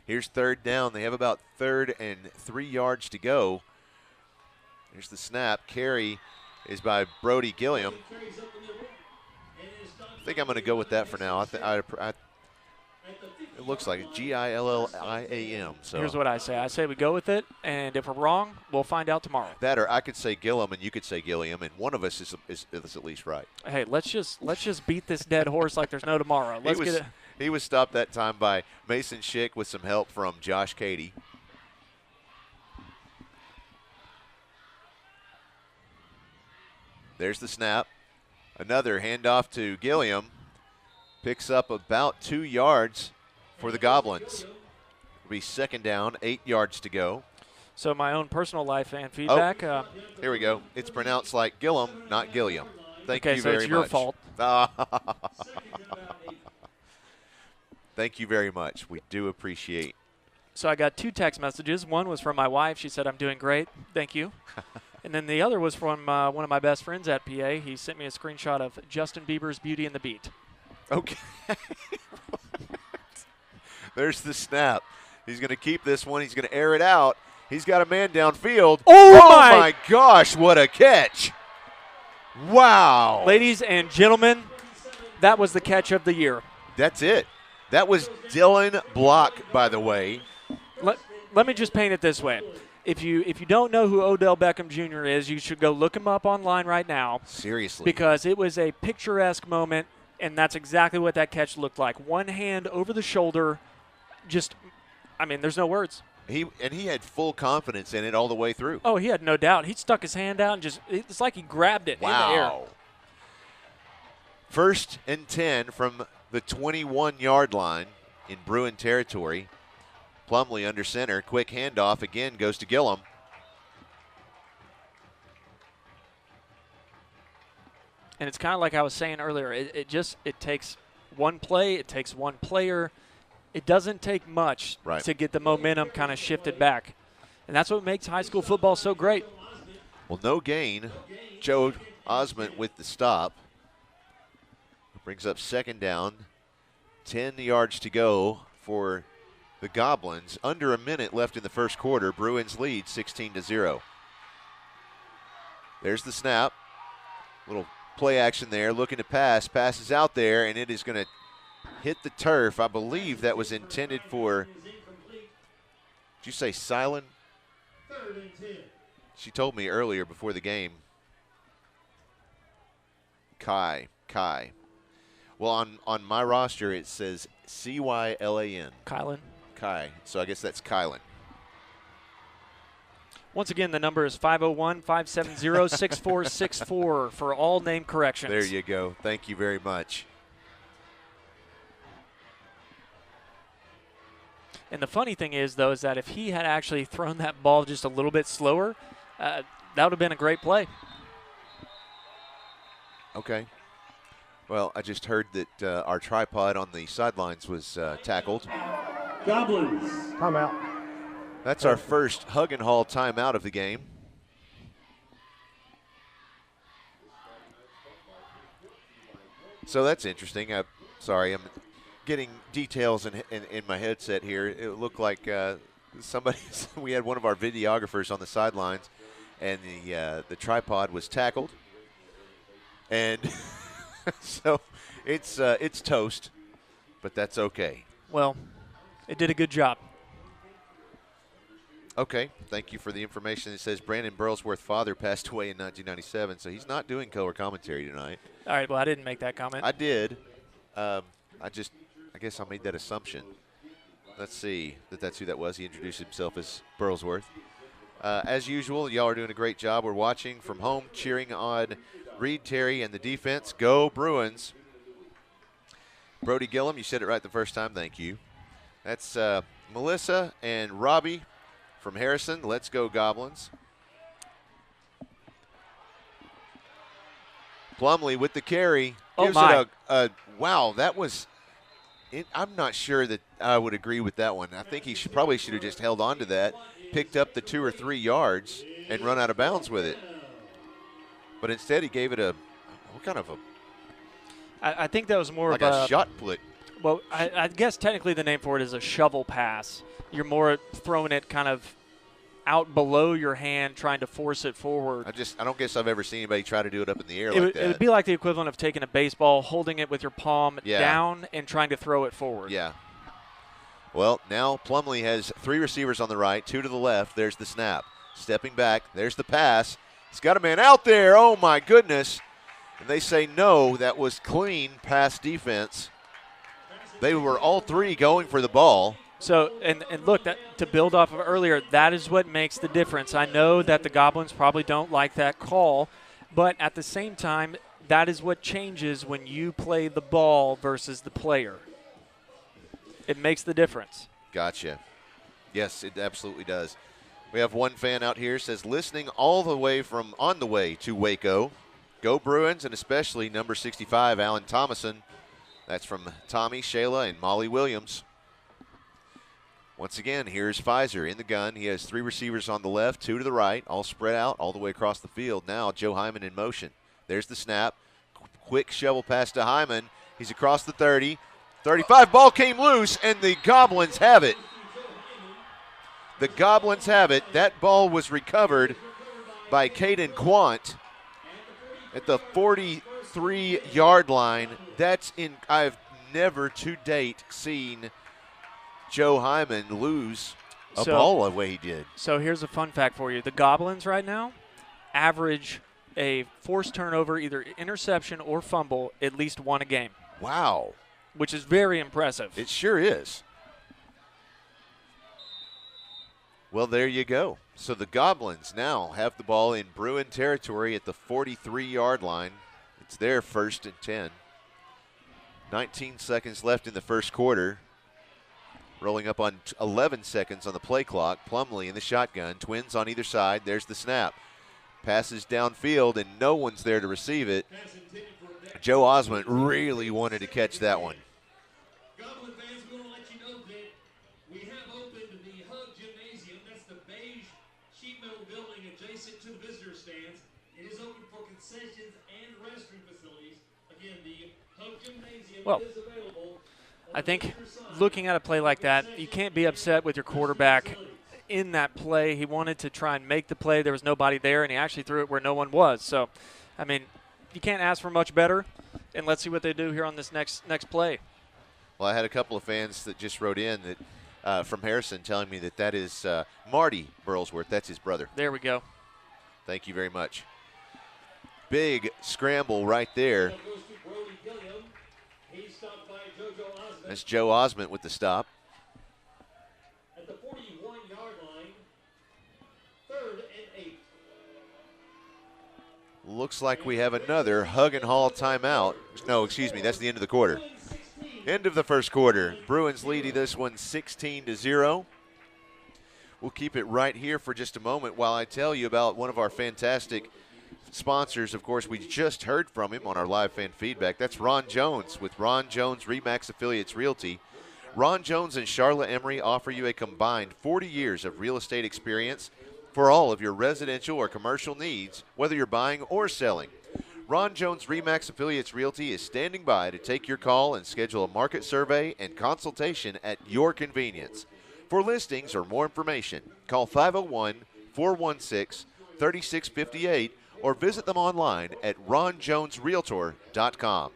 Here's third down. They have about 3rd and 3 yards to go. Here's the snap. Carry is by Brody Gilliam. I think I'm going to go with that for now. It looks like it's Gilliam. So here's what I say. I say we go with it, and if we're wrong, we'll find out tomorrow. That, or I could say Gillum and you could say Gilliam, and one of us is at least right. Hey, let's just beat this dead horse like there's no tomorrow. Let's get it. He was stopped that time by Mason Schick with some help from Josh Cady. There's the snap. Another handoff to Gilliam. Picks up about 2 yards for the Goblins. It'll be 2nd down, 8 yards to go. So my own personal live fan feedback. Here we go. It's pronounced like Gillum, not Gilliam. Thank you very much. Okay, so it's your fault. Thank you very much. We do appreciate. So I got 2 text messages. One was from my wife. She said, I'm doing great. Thank you. And then the other was from one of my best friends at PA. He sent me a screenshot of Justin Bieber's Beauty and the Beat. Okay. There's the snap. He's going to keep this one. He's going to air it out. He's got a man downfield. Oh my gosh, what a catch. Wow. Ladies and gentlemen, that was the catch of the year. That's it. That was Dylan Block, by the way. Let me just paint it this way. If you don't know who Odell Beckham Jr. is, you should go look him up online right now. Seriously. Because it was a picturesque moment, and that's exactly what that catch looked like. One hand over the shoulder, there's no words. He had full confidence in it all the way through. Oh, he had no doubt. He stuck his hand out and it's like he grabbed it in the air. 1st and 10 from the 21-yard line in Bruin territory. Plumlee under center. Quick handoff again goes to Gillum. And it's kind of like I was saying earlier. It takes one play. It takes one player. It doesn't take much to get the momentum kind of shifted back. And that's what makes high school football so great. Well, no gain. Joe Osmond with the stop. Brings up 2nd down. 10 yards to go for the Goblins. Under a minute left in the first quarter. Bruins lead 16-0. There's the snap. Little play action there. Looking to pass. Passes out there, and it is going to hit the turf. I believe that was intended for, did you say Silent? She told me earlier before the game. Kai. Well, on my roster it says C-Y-L-A-N. Kylan. Kai. So I guess that's Kylan. Once again, the number is 501-570-6464 for all name corrections. There you go. Thank you very much. And the funny thing is, though, is that if he had actually thrown that ball just a little bit slower, that would have been a great play. Okay. Well, I just heard that our tripod on the sidelines was tackled. Goblins. Timeout. That's our first Hug and Haul timeout of the game. So that's interesting. I'm getting details in my headset here. It looked like we had one of our videographers on the sidelines, and the tripod was tackled, and so it's toast, but that's okay. Well, it did a good job. Okay, thank you for the information. It says Brandon Burlsworth's father passed away in 1997, so he's not doing color commentary tonight. All right, well, I didn't make that comment. I did. I guess I made that assumption. Let's see that's who that was. He introduced himself as Burlsworth. As usual, y'all are doing a great job. We're watching from home, cheering on Reed Terry and the defense. Go Bruins. Brody Gillum, you said it right the first time. Thank you. That's Melissa and Robbie from Harrison. Let's go Goblins. Plumlee with the carry. Oh, my. Wow, that was – I'm not sure that I would agree with that one. I think he probably should have just held on to that, picked up the 2 or 3 yards, and run out of bounds with it. But instead he gave it what kind of a – I think that was more like of a shot put. Well, I guess technically the name for it is a shovel pass. You're more throwing it kind of out below your hand, trying to force it forward. I don't guess I've ever seen anybody try to do it up in the air like that. It would be like the equivalent of taking a baseball, holding it with your palm down, and trying to throw it forward. Yeah. Well, now Plumlee has 3 receivers on the right, 2 to the left. There's the snap. Stepping back. There's the pass. He's got a man out there. Oh, my goodness. And they say no, that was clean pass defense. They were all 3 going for the ball. So, and look, to build off of earlier, that is what makes the difference. I know that the Goblins probably don't like that call, but at the same time, that is what changes when you play the ball versus the player. It makes the difference. Gotcha. Yes, it absolutely does. We have one fan out here says, listening all the way from on the way to Waco. Go Bruins, and especially number 65, Alan Thomason. That's from Tommy, Shayla, and Molly Williams. Once again, here's Pfizer in the gun. He has 3 receivers on the left, 2 to the right, all spread out all the way across the field. Now Joe Hyman in motion. There's the snap. Quick shovel pass to Hyman. He's across the 30. 35, ball came loose, and the Goblins have it. The Goblins have it. That ball was recovered by Caden Quant at the 43-yard line. I've never to date seen Joe Hyman lose a ball the way he did. So here's a fun fact for you. The Goblins right now average a forced turnover, either interception or fumble, at least one a game. Wow. Which is very impressive. It sure is. Well, there you go. So the Goblins now have the ball in Bruin territory at the 43-yard line. It's their 1st and 10. 19 seconds left in the first quarter. Rolling up on 11 seconds on the play clock. Plumlee in the shotgun. Twins on either side. There's the snap. Passes downfield, and no one's there to receive it. Joe Osmond really wanted to catch that one. Goblin fans, we want to let you know that we have opened the Hug Gymnasium. That's the beige sheet metal building adjacent to the visitor stands. It is open for concessions and restroom facilities. Again, the Hug Gymnasium is available. I think looking at a play like that, you can't be upset with your quarterback in that play. He wanted to try and make the play. There was nobody there, and he actually threw it where no one was. So, I mean, you can't ask for much better, and let's see what they do here on this next play. Well, I had a couple of fans that just wrote in that from Harrison telling me that is Marty Burlsworth. That's his brother. There we go. Thank you very much. Big scramble right there. That's Joe Osmond with the stop. At the 41-yard line, 3rd and 8. Looks like we have another Hug and Hall timeout. No, excuse me, that's the end of the quarter. End of the first quarter. Bruins leading this one 16-0. We'll keep it right here for just a moment while I tell you about one of our fantastic sponsors. Of course, we just heard from him on our live fan feedback. That's Ron Jones with Ron Jones RE/MAX Affiliates Realty. Ron Jones and Charlotte Emery offer you a combined 40 years of real estate experience for all of your residential or commercial needs, whether you're buying or selling. Ron Jones RE/MAX Affiliates Realty is standing by to take your call and schedule a market survey and consultation at your convenience. For listings or more information, call 501-416-3658 or visit them online at ronjonesrealtor.com.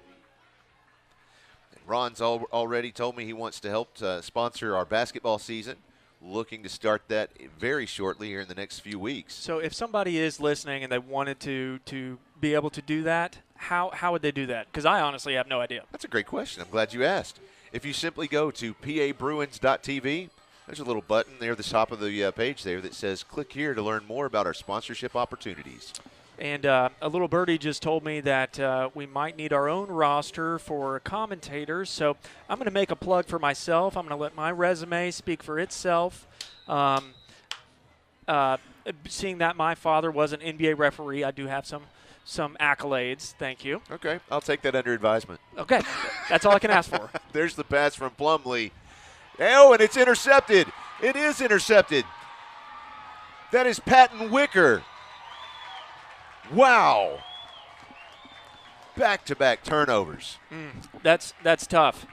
Ron's already told me he wants to help sponsor our basketball season. Looking to start that very shortly here in the next few weeks. So if somebody is listening and they wanted to be able to do that, how would they do that? Because I honestly have no idea. That's a great question. I'm glad you asked. If you simply go to pabruins.tv, there's a little button there at the top of the page there that says click here to learn more about our sponsorship opportunities. And a little birdie just told me that we might need our own roster for commentators. So I'm going to make a plug for myself. I'm going to let my resume speak for itself. Seeing that my father was an NBA referee, I do have some accolades. Thank you. Okay, I'll take that under advisement. Okay, that's all I can ask for. There's the pass from Plumlee. Oh, and it's intercepted. It is intercepted. That is Patton Wicker. Wow. Back-to-back turnovers. That's tough.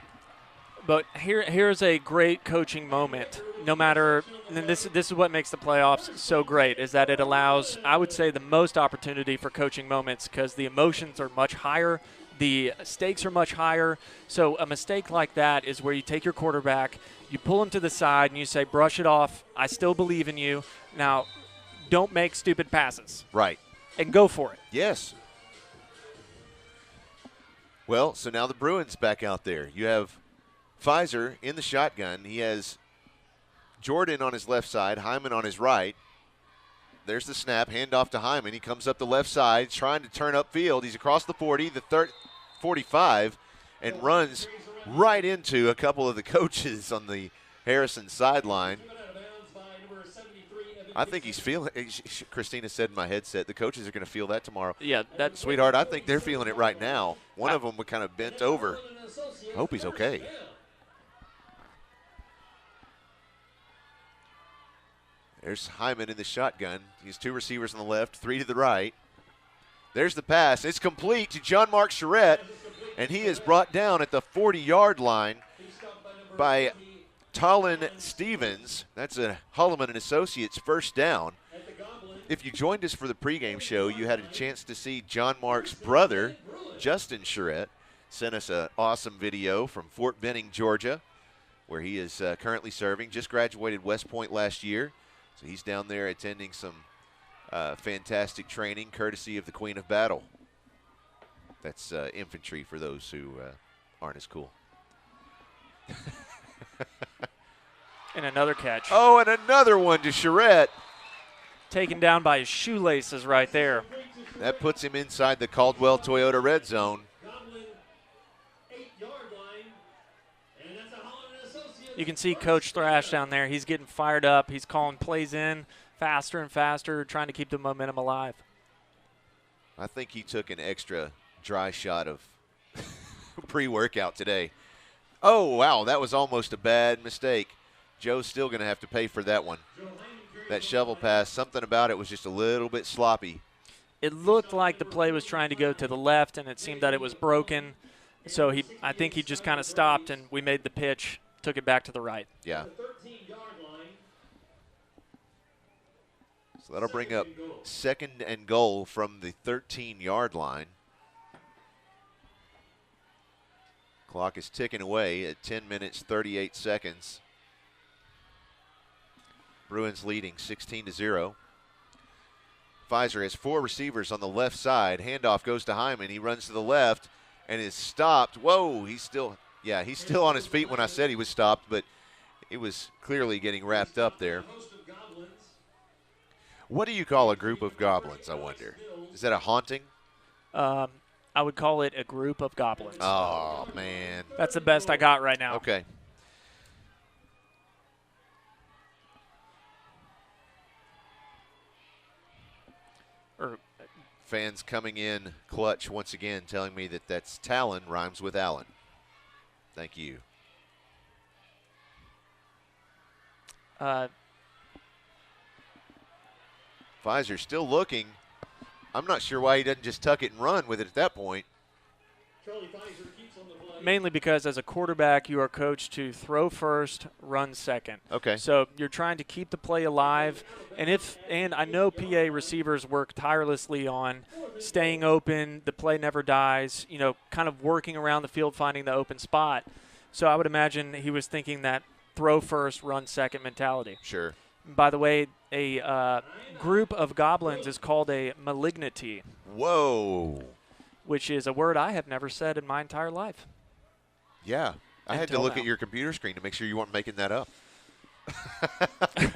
But here's a great coaching moment. No matter, and this is what makes the playoffs so great, is that it allows, I would say, the most opportunity for coaching moments because the emotions are much higher, the stakes are much higher. So a mistake like that is where you take your quarterback, you pull him to the side, and you say, brush it off. I still believe in you. Now, don't make stupid passes. Right. And go for it. Yes. Well, so now the Bruins back out there. You have Pfizer in the shotgun. He has Jordan on his left side, Hyman on his right. There's the snap, handoff to Hyman. He comes up the left side, trying to turn upfield. He's across the 40, the 45, and runs right into a couple of the coaches on the Harrison sideline. I think he's feeling – Christina said in my headset, the coaches are going to feel that tomorrow. Yeah. Sweetheart, I think they're feeling it right now. One of them was kind of bent over. I hope he's okay. There's Hyman in the shotgun. He's 2 receivers on the left, 3 to the right. There's the pass. It's complete to John Mark Charette, and he is brought down at the 40-yard line by Talon Stevens. That's a Holloman and Associates first down. If you joined us for the pregame show, you had a chance to see John Mark's brother, Justin Charette, sent us an awesome video from Fort Benning, Georgia, where he is currently serving. Just graduated West Point last year, so he's down there attending some fantastic training courtesy of the Queen of Battle. That's infantry for those who aren't as cool. And another catch. Oh, and another one to Charette. Taken down by his shoelaces right there. That puts him inside the Caldwell Toyota red zone. You can see Coach Thrash down there. He's getting fired up. He's calling plays in faster and faster, trying to keep the momentum alive. I think he took an extra dry shot of pre-workout today. Oh, wow, that was almost a bad mistake. Joe's still going to have to pay for that one. That shovel pass, something about it was just a little bit sloppy. It looked like the play was trying to go to the left, and it seemed that it was broken. So I think he just kind of stopped, and we made the pitch, took it back to the right. Yeah. So that'll bring up 2nd and goal from the 13-yard line. Clock is ticking away at 10 minutes, 38 seconds. Bruins leading 16-0. Pfizer has 4 receivers on the left side. Handoff goes to Hyman. He runs to the left and is stopped. Whoa, he's still on his feet when I said he was stopped, but it was clearly getting wrapped up there. What do you call a group of goblins, I wonder? Is that a haunting? I would call it a group of goblins. Oh, man. That's the best I got right now. Okay. Fans coming in clutch once again, telling me that that's Talon rhymes with Allen. Thank you. Pfizer still looking. I'm not sure why he doesn't just tuck it and run with it at that point. Mainly because as a quarterback, you are coached to throw first, run second. Okay. So you're trying to keep the play alive. And I know PA receivers work tirelessly on staying open, the play never dies, kind of working around the field, finding the open spot. So I would imagine he was thinking that throw first, run second mentality. Sure. By the way, a group of goblins is called a malignity. Whoa. Which is a word I have never said in my entire life. Yeah. I had to look at your computer screen to make sure you weren't making that up.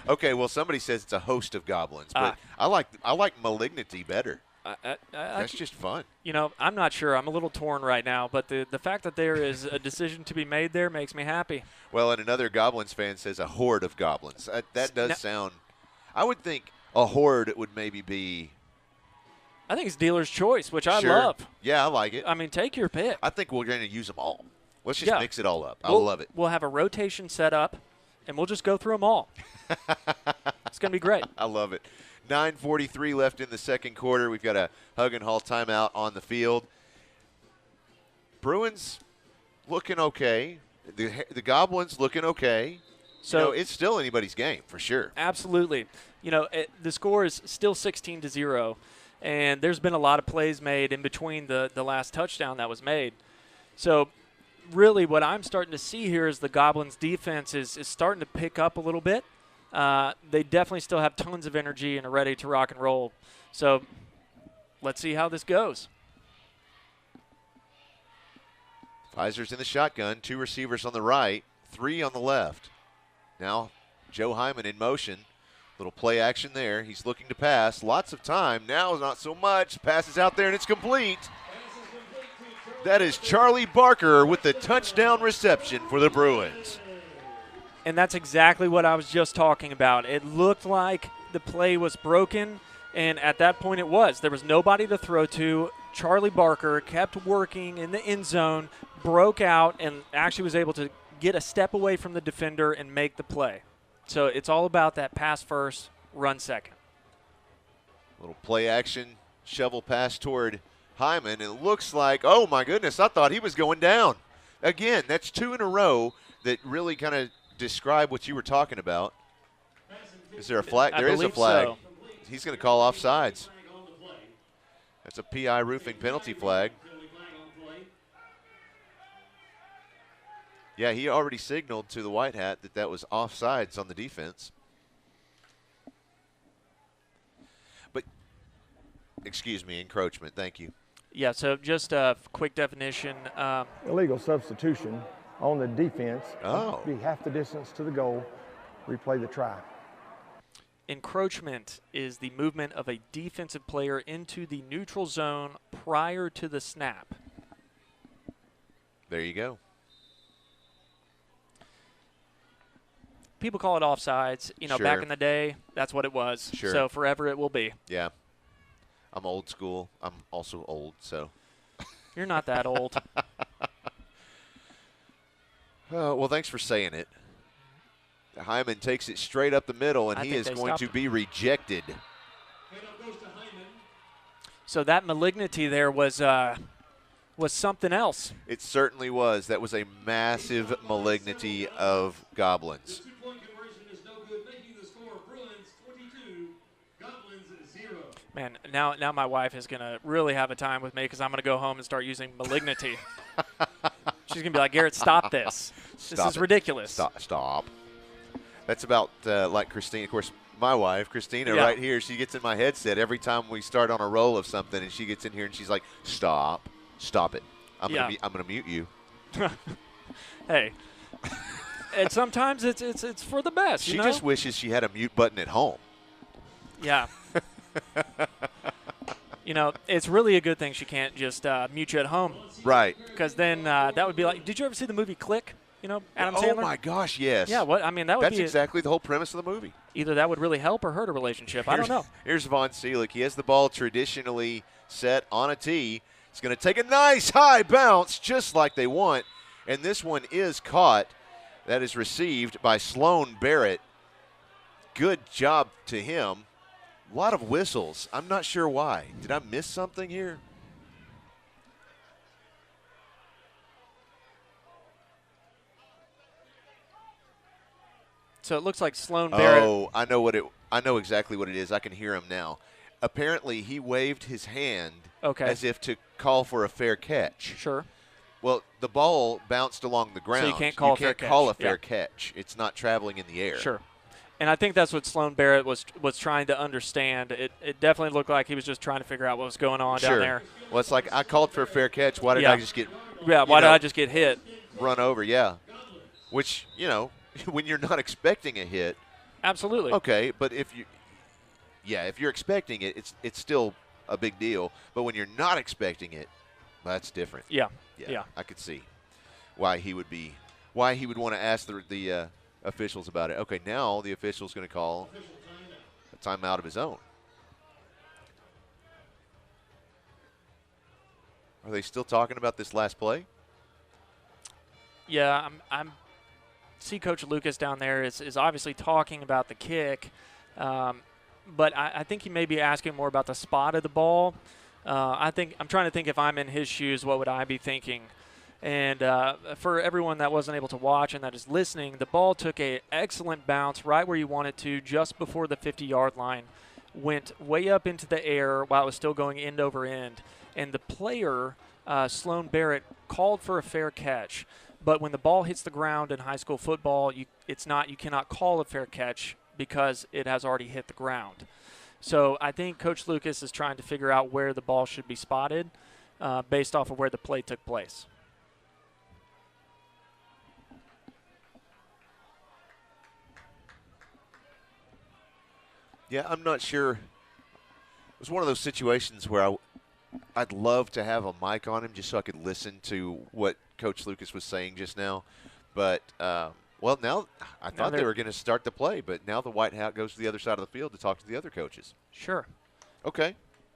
Okay, well, somebody says it's a host of goblins, but I like malignity better. That's just fun. I'm not sure. I'm a little torn right now, but the fact that there is a decision to be made there makes me happy. Well, and another Goblins fan says a horde of goblins. That does sound – I would think a horde would maybe be – I think it's dealer's choice, which I love. Yeah, I like it. I mean, take your pick. I think we're going to use them all. Let's just mix it all up. I love it. We'll have a rotation set up, and we'll just go through them all. It's going to be great. I love it. 9:43 left in the second quarter. We've got a hug and haul timeout on the field. Bruins looking okay. The Goblins looking okay. So it's still anybody's game for sure. Absolutely. The score is still 16-0, and there's been a lot of plays made in between the last touchdown that was made. So really what I'm starting to see here is the Goblins' defense is starting to pick up a little bit. They definitely still have tons of energy and are ready to rock and roll. So let's see how this goes. Pfizer's in the shotgun, 2 receivers on the right, 3 on the left. Now Joe Hyman in motion. Little play action there. He's looking to pass. Lots of time. Now not so much. Passes out there and it's complete. That is Charlie Barker with the touchdown reception for the Bruins. And that's exactly what I was just talking about. It looked like the play was broken, and at that point it was. There was nobody to throw to. Charlie Barker kept working in the end zone, broke out, and actually was able to get a step away from the defender and make the play. So it's all about that pass first, run second. Little play action, shovel pass toward Hyman. It looks like, oh my goodness, I thought he was going down. Again, that's 2 in a row that really kind of describe what you were talking about. Is there a flag? There is a flag. So. He's going to call offsides. That's a PI roofing penalty flag. Yeah, he already signaled to the white hat that that was offsides on the defense. But, excuse me, encroachment. Thank you. Yeah, so just a quick definition. Illegal substitution on the defense. Oh. Be half the distance to the goal. Replay the try. Encroachment is the movement of a defensive player into the neutral zone prior to the snap. There you go. People call it offsides. You know, Sure. back in the day, that's what it was. Sure. So forever it will be. Yeah. I'm old school. I'm also old, so. You're not that old. Well, thanks for saying it. Hyman takes it straight up the middle, and he is going to be rejected. So that malignity there was something else. It certainly was. That was a massive malignity of Goblins. The two-point conversion is no good, making the score Bruins 22, Goblins 0. Man, now my wife is going to really have a time with me because I'm going to go home and start using malignity. She's going to be like, Garrett, stop this. This is ridiculous. Stop. That's about like Christine. Of course, my wife, Christina, Yeah. right here, she gets in my headset every time we start on a roll of something, and she gets in here and she's like, stop it. I'm gonna mute you. Hey. And sometimes it's for the best. She you know? just wishes she had a mute button at home. Yeah. You know, it's really a good thing she can't just mute you at home. Right. Because then that would be like, did you ever see the movie Click? You know, Adam Sandler? Oh, my gosh, yes. Yeah, what? I mean, that would That's be exactly the whole premise of the movie. either that would really help or hurt a relationship. I don't know. Here's Von Seelig. He has the ball traditionally set on a tee. He's going to take a nice high bounce just like they want. And this one is caught. That is received by Sloan Barrett. Good job to him. A lot of whistles. I'm not sure why. Did I miss something here? So it looks like Sloan Barrett. Oh, I know exactly what it is. I can hear him now. Apparently, he waved his hand as if to call for a fair catch. Sure. Well, the ball bounced along the ground. So you can't call a fair catch. It's not traveling in the air. Sure. And I think that's what Sloan Barrett was trying to understand. It definitely looked like he was just trying to figure out what was going on down there. Well, it's like I called for a fair catch. Why did I just get why did I just get hit? Run over, yeah. Which, when you're not expecting a hit. Absolutely. Okay, but if you're expecting it, it's still a big deal. But when you're not expecting it, that's different. Yeah. I could see why he would want to ask the officials about it. Okay, now the official's going to call a timeout of his own. Are they still talking about this last play? Yeah, I'm see Coach Lucas down there is obviously talking about the kick, but I think he may be asking more about the spot of the ball. I'm trying to think if I'm in his shoes, what would I be thinking? And for everyone that wasn't able to watch and that is listening, the ball took an excellent bounce right where you want it to, just before the 50-yard line, went way up into the air while it was still going end over end. And the player, Sloan Barrett, called for a fair catch. But when the ball hits the ground in high school football, you cannot call a fair catch because it has already hit the ground. So I think Coach Lucas is trying to figure out where the ball should be spotted based off of where the play took place. Yeah, I'm not sure. It was one of those situations where I'd love to have a mic on him just so I could listen to what Coach Lucas was saying just now. But, now I thought they were going to start the play, but now the white hat goes to the other side of the field to talk to the other coaches. Sure. Okay.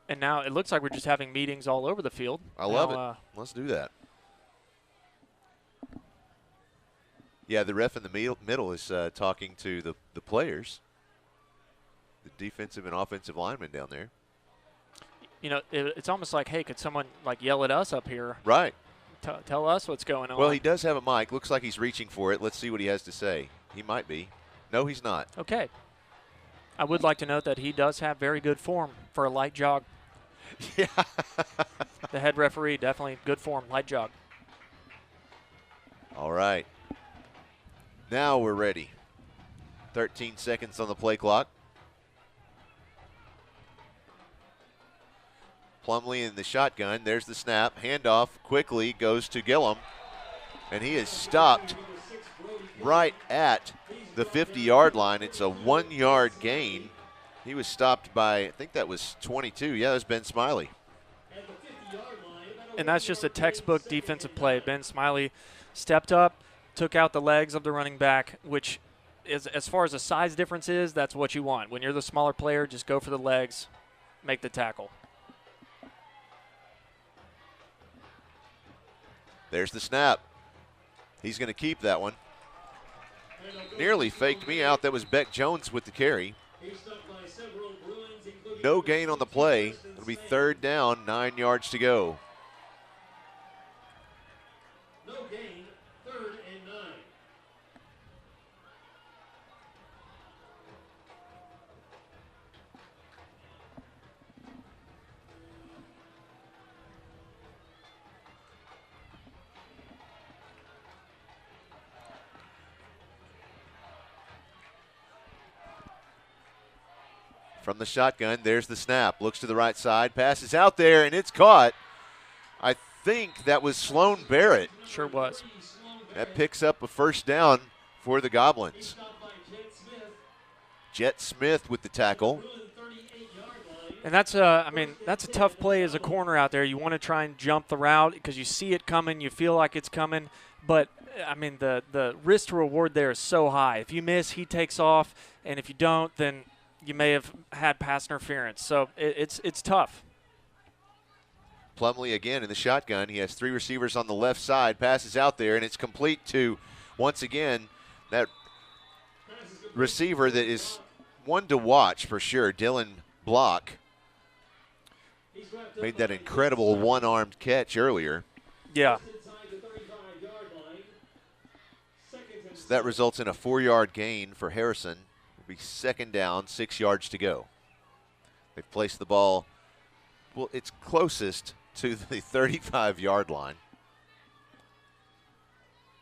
And now it looks like we're just having meetings all over the field. I love it. Let's do that. Yeah, the ref in the middle is talking to the players. the defensive and offensive linemen down there. You know, it's almost like, hey, could someone like yell at us up here? Right. Tell us what's going on. Well, he does have a mic. Looks like he's reaching for it. Let's see what he has to say. He might be. No, he's not. Okay. I would like to note that he does have very good form for a light jog. Yeah. The head referee, definitely good form, light jog. All right. Now we're ready. 13 seconds on the play clock. Plumlee in the shotgun. There's the snap. Handoff quickly goes to Gillum. And he is stopped right at the 50-yard line. It's a 1-yard gain. He was stopped by, I think that was 22. Yeah, that was Ben Smiley. And that's just a textbook defensive play. Ben Smiley stepped up, took out the legs of the running back, which is, as far as the size difference is, that's what you want. When you're the smaller player, just go for the legs, make the tackle. There's the snap. He's going to keep that one. Nearly faked me out. That was Beck Jones with the carry. No gain on the play. It'll be 3rd down, 9 yards to go. No gain, 3rd and 9. From the shotgun, there's the snap. Looks to the right side, passes out there, and it's caught. I think that was Sloan Barrett. Sure was. That picks up a 1st down for the Goblins. Jet Smith with the tackle. And that's a tough play as a corner out there. You want to try and jump the route because you see it coming, you feel like it's coming, but I mean the risk to reward there is so high. If you miss, he takes off, and if you don't, then you may have had pass interference. So it's tough. Plumlee again in the shotgun. He has 3 receivers on the left side, passes out there, and it's complete to, once again, that receiver that is one to watch for sure, Dylan Block. Made that incredible one-armed catch earlier. Yeah. So that results in a 4-yard gain for Harrison. It'll be 2nd down, 6 yards to go. They've placed the ball, well, it's closest to the 35-yard line.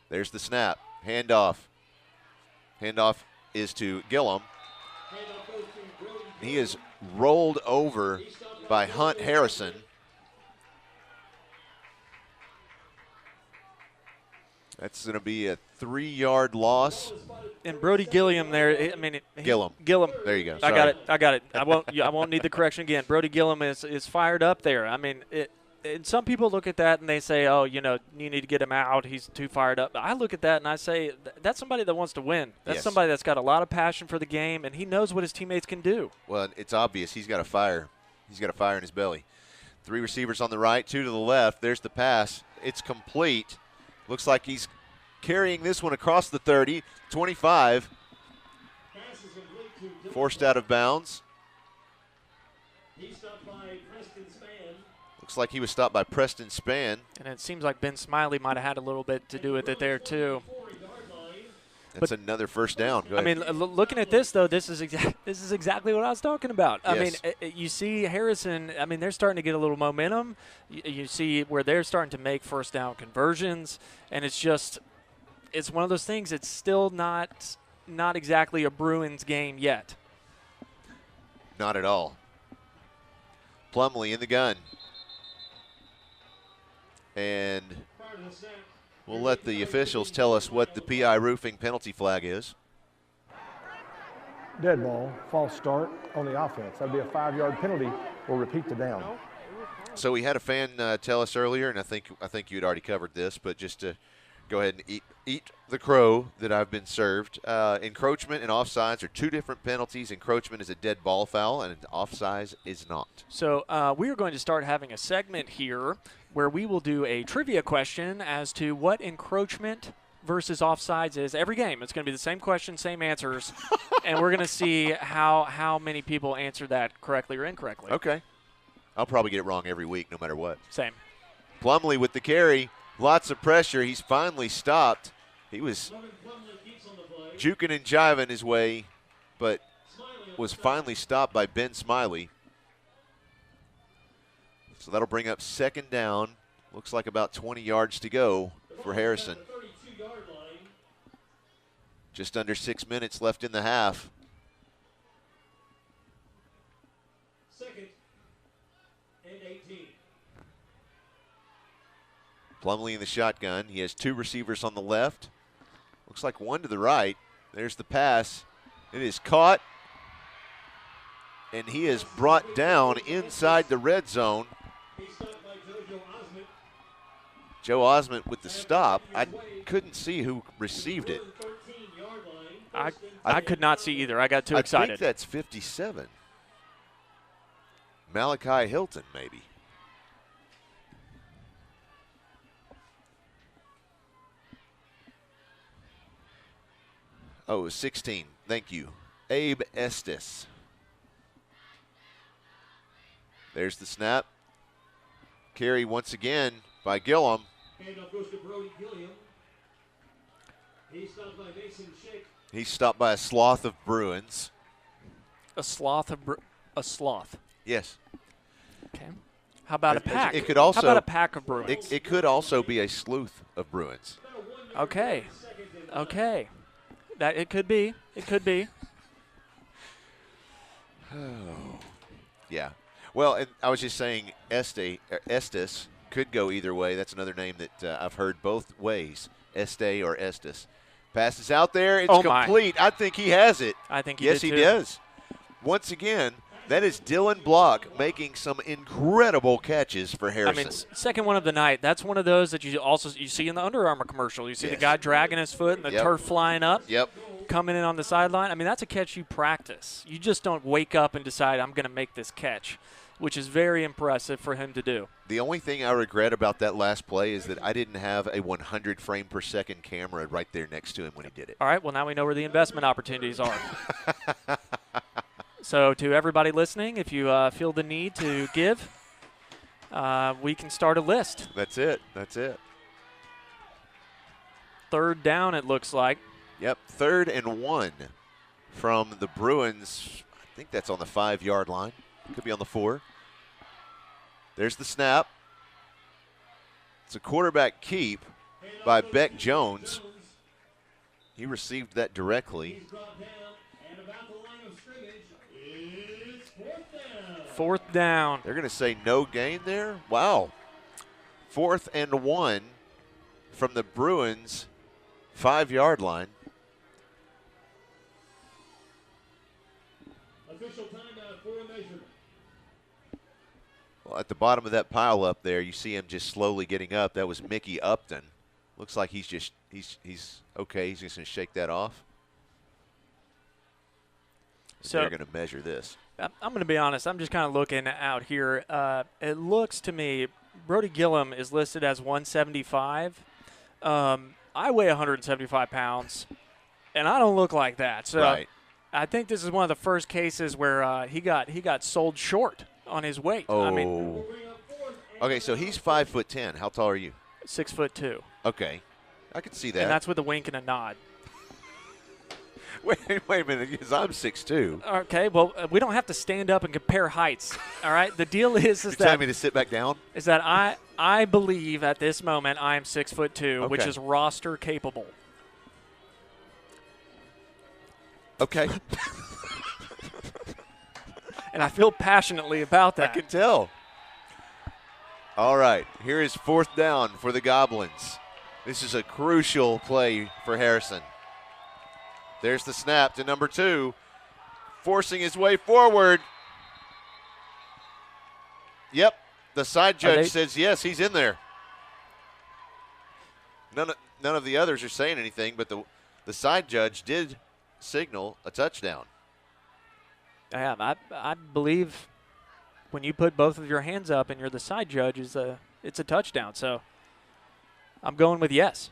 There's the snap. Handoff. Handoff is to Gillum. He is rolled over by Hunt Harrison. That's going to be a 3-yard loss. And Brody Gilliam there, I mean, Gillum. There you go. Sorry. I got it. I won't need the correction again. Brody Gilliam is fired up there. I mean, and some people look at that and they say, oh, you need to get him out. He's too fired up. I look at that and I say, that's somebody that wants to win. That's somebody that's got a lot of passion for the game, and he knows what his teammates can do. Well, it's obvious. He's got a fire. He's got a fire in his belly. 3 receivers on the right, 2 to the left. There's the pass. It's complete. Looks like he's carrying this one across the 30, 25. Forced out of bounds. Looks like he was stopped by Preston Spann. And it seems like Ben Smiley might have had a little bit to do with it there, too. That's another 1st down. Go ahead. I mean, looking at this, though, this is exactly what I was talking about. Yes. I mean, you see Harrison, I mean, they're starting to get a little momentum. You see where they're starting to make 1st down conversions, and it's one of those things. It's still not exactly a Bruins game yet. Not at all. Plumlee in the gun. And we'll let the officials tell us what the PI roofing penalty flag is. Dead ball, false start on the offense. That'd be a 5-yard penalty or repeat the down. So we had a fan tell us earlier, and I think you had already covered this, but just to go ahead and eat the crow that I've been served. Encroachment and offsides are 2 different penalties. Encroachment is a dead ball foul, and offsides is not. So we are going to start having a segment here where we will do a trivia question as to what encroachment versus offsides is every game. It's going to be the same question, same answers, and we're going to see how many people answer that correctly or incorrectly. Okay. I'll probably get it wrong every week, no matter what. Same. Plumlee with the carry. Lots of pressure. He's finally stopped. He was juking and jiving his way, but was finally stopped by Ben Smiley. So that'll bring up second down. Looks like about 20 yards to go for Harrison. Just under 6 minutes left in the half. Second and 18. Plumlee in the shotgun. He has 2 receivers on the left. Looks like 1 to the right. There's the pass. It is caught. And he is brought down inside the red zone. Joe Osment with the stop. I couldn't see who received it. I could not see either. I got too excited. I think that's 57. Malachi Hilton, maybe. Oh, it was 16. Thank you. Abe Estes. There's the snap. Carry once again by Gillum. Handoff goes to Brody Gilliam. He's stopped by Mason Shake. He's stopped by a sloth of Bruins. A sloth? Yes. Okay. How about a pack? It could also. How about a pack of Bruins? It could also be a sleuth of Bruins. Okay. Okay. That it could be. It could be. Oh. Yeah. Well, and I was just saying Estes could go either way. That's another name that I've heard both ways, Este or Estes. Passes out there. It's complete. I think he has it. I think yes, he does. Once again, that is Dylan Block making some incredible catches for Harrison. I mean, second one of the night. That's one of those that you see in the Under Armour commercial. You see the guy dragging his foot and the turf flying up. Yep. Coming in on the sideline. I mean, that's a catch you practice. You just don't wake up and decide I'm going to make this catch, which is very impressive for him to do. The only thing I regret about that last play is that I didn't have a 100 frame per second camera right there next to him when he did it. All right, well, now we know where the investment opportunities are. So to everybody listening, if you feel the need to give, we can start a list. That's it. That's it. Third down, it looks like. Yep, 3rd and 1 from the Bruins. I think that's on the 5-yard line. Could be on the 4. There's the snap. It's a quarterback keep by Beck Jones. He received that directly. Fourth down. They're going to say no gain there? Wow. 4th and 1 from the Bruins 5-yard line. Official timeout for a measurement. Well, at the bottom of that pile up there, you see him just slowly getting up. That was Mickey Upton. Looks like he's okay. He's just going to shake that off. So they're going to measure this. I'm going to be honest. I'm just kind of looking out here. It looks to me Brody Gilliam is listed as 175. I weigh 175 pounds, and I don't look like that. So right. I think this is one of the first cases where he got sold short on his weight. Oh. I mean, okay, so he's 5'10". How tall are you? 6'2". Okay, I can see that. And that's with a wink and a nod. Wait a minute, because I'm 6'2". Okay, well, we don't have to stand up and compare heights. All right, the deal is You're that telling me to sit back down. Is that I believe at this moment I am 6'2", which is roster capable. Okay. And I feel passionately about that. I can tell. All right, here is 4th down for the Goblins. This is a crucial play for Harrison. There's the snap to number 2, forcing his way forward. Yep, the side judge says yes, he's in there. None of the others are saying anything, but the side judge did signal a touchdown. Yeah, I believe when you put both of your hands up and you're the side judge, it's a touchdown. So I'm going with yes.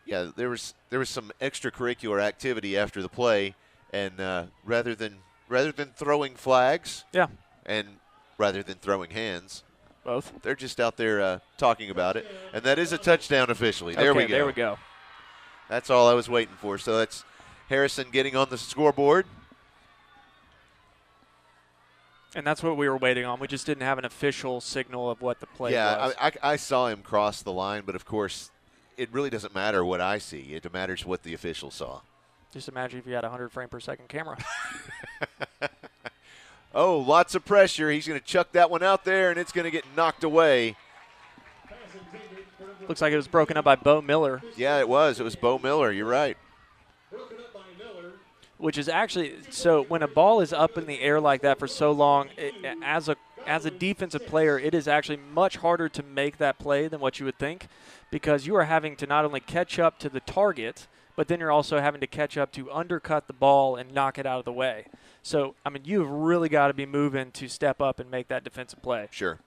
Yeah, there was some extracurricular activity after the play, and rather than throwing flags, and rather than throwing hands, both, they're just out there talking about it, and that is a touchdown officially. There we go. There we go. That's all I was waiting for. So that's Harrison getting on the scoreboard. And that's what we were waiting on. We just didn't have an official signal of what the play was. Yeah, I saw him cross the line, but of course, it really doesn't matter what I see. It matters what the official saw. Just imagine if you had a 100 frame per second camera. Oh, lots of pressure. He's going to chuck that one out there, and it's going to get knocked away. Looks like it was broken up by Bo Miller. Yeah, it was. It was Bo Miller. You're right. Which is actually, so when a ball is up in the air like that for so long, as a defensive player, it is actually much harder to make that play than what you would think, because you are having to not only catch up to the target, but then you're also having to catch up to undercut the ball and knock it out of the way. So, I mean, you've really got to be moving to step up and make that defensive play. Sure.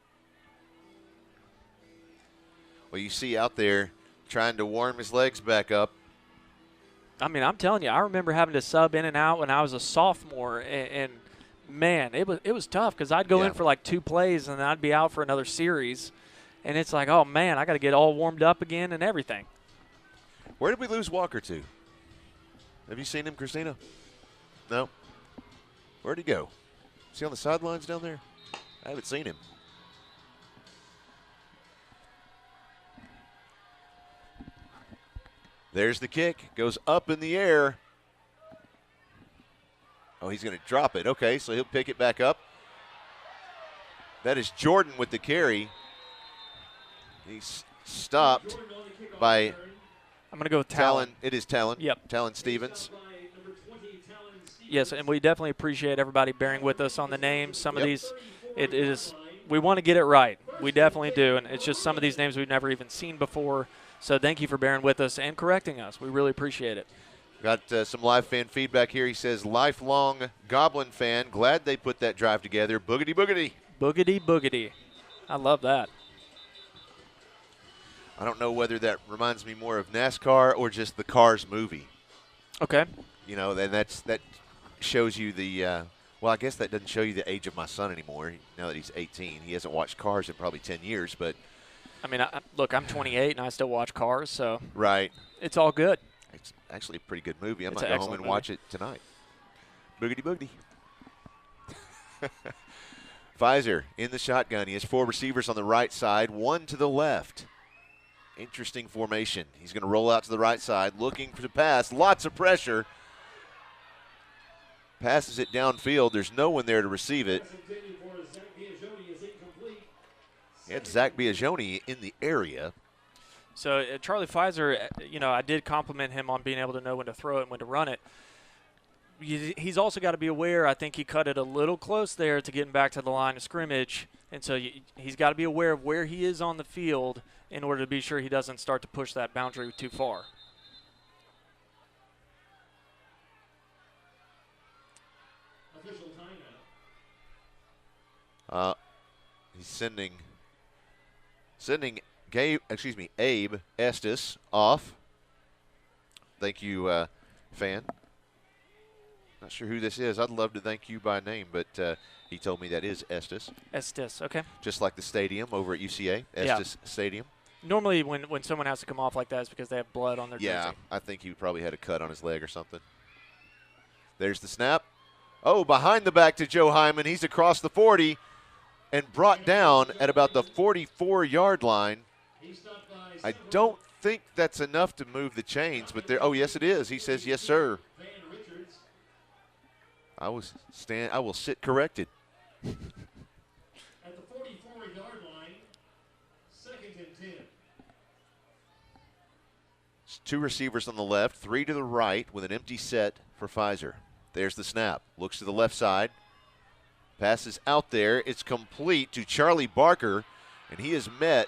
Well, you see out there trying to warm his legs back up. I mean, I'm telling you, I remember having to sub in and out when I was a sophomore, and man, it was tough because I'd go in for like 2 plays and then I'd be out for another series, and it's like, oh man, I got to get all warmed up again and everything. Where did we lose Walker to? Have you seen him, Christina? No. Where'd he go? Is he on the sidelines down there? I haven't seen him. There's the kick. Goes up in the air. Oh, he's going to drop it. Okay, so he'll pick it back up. That is Jordan with the carry. He's stopped by I'm going to go with Talon. It is Talon. Yep. Talon Stevens. Yes, and we definitely appreciate everybody bearing with us on the names. Some of these, it is, we want to get it right. We definitely do, and it's just some of these names we've never even seen before. So thank you for bearing with us and correcting us. We really appreciate it. Got some live fan feedback here. He says, lifelong Goblin fan. Glad they put that drive together. Boogity, boogity. Boogity, boogity. I love that. I don't know whether that reminds me more of NASCAR or just the Cars movie. Okay. You know, and that shows you the well, I guess that doesn't show you the age of my son anymore now that he's 18. He hasn't watched Cars in probably 10 years, but I mean, look, I'm 28 and I still watch Cars, so right. It's all good. It's actually a pretty good movie. I might go home and watch it tonight. Boogity boogity. Pfizer in the shotgun. He has 4 receivers on the right side, 1 to the left. Interesting formation. He's going to roll out to the right side, looking for the pass. Lots of pressure. Passes it downfield. There's no one there to receive it. He had Zach Biagioni in the area. So Charlie Pfizer, you know, I did compliment him on being able to know when to throw it and when to run it. He's also got to be aware, I think he cut it a little close there to getting back to the line of scrimmage. And so he's got to be aware of where he is on the field in order to be sure he doesn't start to push that boundary too far. Official timeout. He's sending Abe Estes off. Thank you, fan. Not sure who this is. I'd love to thank you by name, but he told me that is Estes. Estes, okay. Just like the stadium over at UCA, Estes Stadium. Normally when someone has to come off like that, it's because they have blood on their jersey. Yeah, I think he probably had a cut on his leg or something. There's the snap. Oh, behind the back to Joe Hyman. He's across the 40 and brought down at about the 44-yard line. I don't think that's enough to move the chains, but there. Oh, yes, it is. He says, yes, sir. I will sit corrected. At the 44-yard line, 2nd and 10. It's 2 receivers on the left, 3 to the right with an empty set for Pfizer. There's the snap. Looks to the left side. Passes out there. It's complete to Charlie Barker, and he is met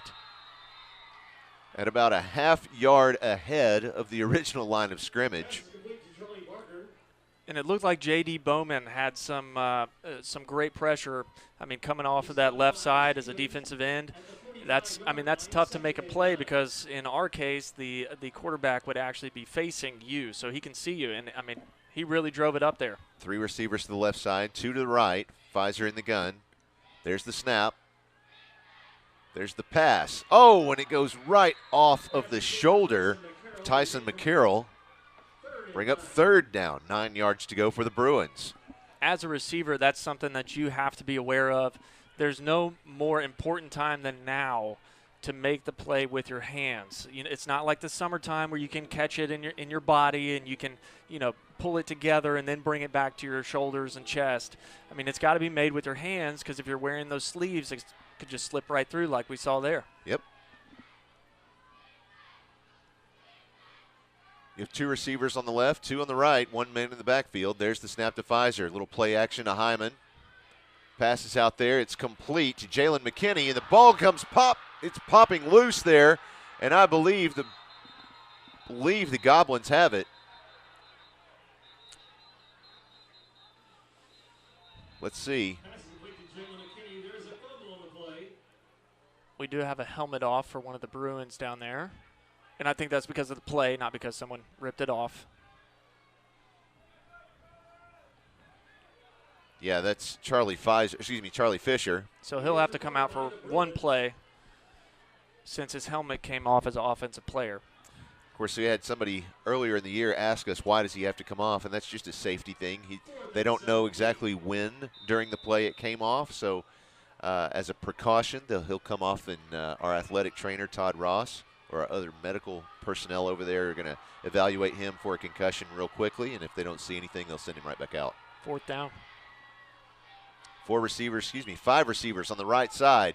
at about a half-yard ahead of the original line of scrimmage. And it looked like J.D. Bowman had some great pressure. I mean, coming off of that left side as a defensive end. That's tough to make a play because in our case, the quarterback would actually be facing you, so he can see you. And, he really drove it up there. 3 receivers to the left side, 2 to the right. Pfizer in the gun. There's the snap. There's the pass. Oh, and it goes right off of the shoulder of Tyson McCarroll. Bring up 3rd down, 9 yards to go for the Bruins. As a receiver, that's something that you have to be aware of. There's no more important time than now to make the play with your hands. It's not like the summertime where you can catch it in your body and you can, pull it together and then bring it back to your shoulders and chest. It's got to be made with your hands because if you're wearing those sleeves, it could just slip right through like we saw there. Yep. You have 2 receivers on the left, 2 on the right, 1 man in the backfield. There's the snap to Pfizer. Little play action to Hyman. Passes out there. It's complete to Jalen McKinney, and the ball comes pop. It's popping loose there, and I believe the Goblins have it. Let's see. We do have a helmet off for one of the Bruins down there. And I think that's because of the play, not because someone ripped it off. Yeah, that's Charlie Fisher. So he'll have to come out for one play since his helmet came off as an offensive player. Of course, we had somebody earlier in the year ask us why does he have to come off, and that's just a safety thing. They don't know exactly when during the play it came off, so as a precaution, he'll come off, and our athletic trainer, Todd Ross, or our other medical personnel over there are going to evaluate him for a concussion real quickly, and if they don't see anything, they'll send him right back out. 4th down. 5 receivers on the right side.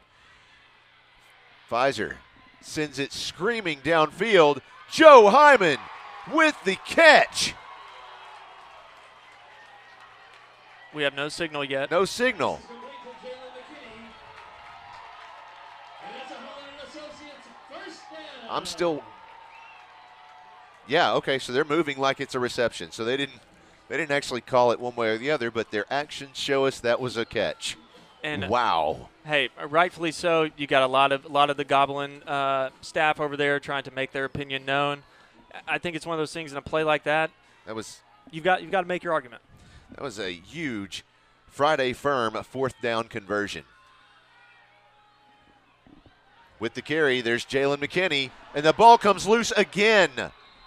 Pfizer sends it screaming downfield. Joe Hyman with the catch. We have no signal yet. No signal. I'm still. Yeah, okay, so they're moving like it's a reception. So they didn't actually call it one way or the other, but their actions show us that was a catch. And wow. Hey, rightfully so. You got a lot of the Goblin staff over there trying to make their opinion known. I think it's one of those things in a play like that. You've got to make your argument. That was a huge Friday Firm 4th down conversion. With the carry, there's Jalen McKinney, and the ball comes loose again.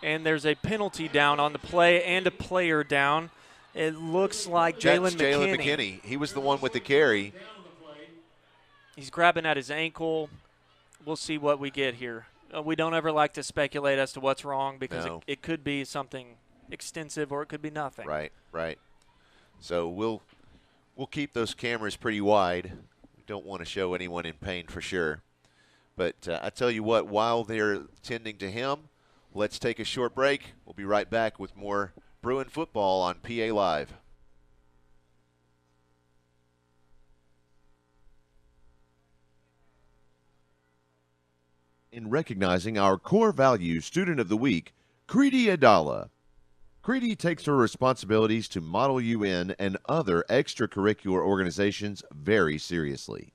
And there's a penalty down on the play and a player down. It looks like Jalen McKinney. He was the one with the carry. He's grabbing at his ankle. We'll see what we get here. We don't ever like to speculate as to what's wrong because it could be something extensive or it could be nothing. Right. So we'll keep those cameras pretty wide. We don't want to show anyone in pain for sure. But I tell you what, while they're tending to him, let's take a short break. We'll be right back with more Bruin football on PA Live. In recognizing our core value student of the week, Creedy Adala. Creedy takes her responsibilities to Model UN and other extracurricular organizations very seriously.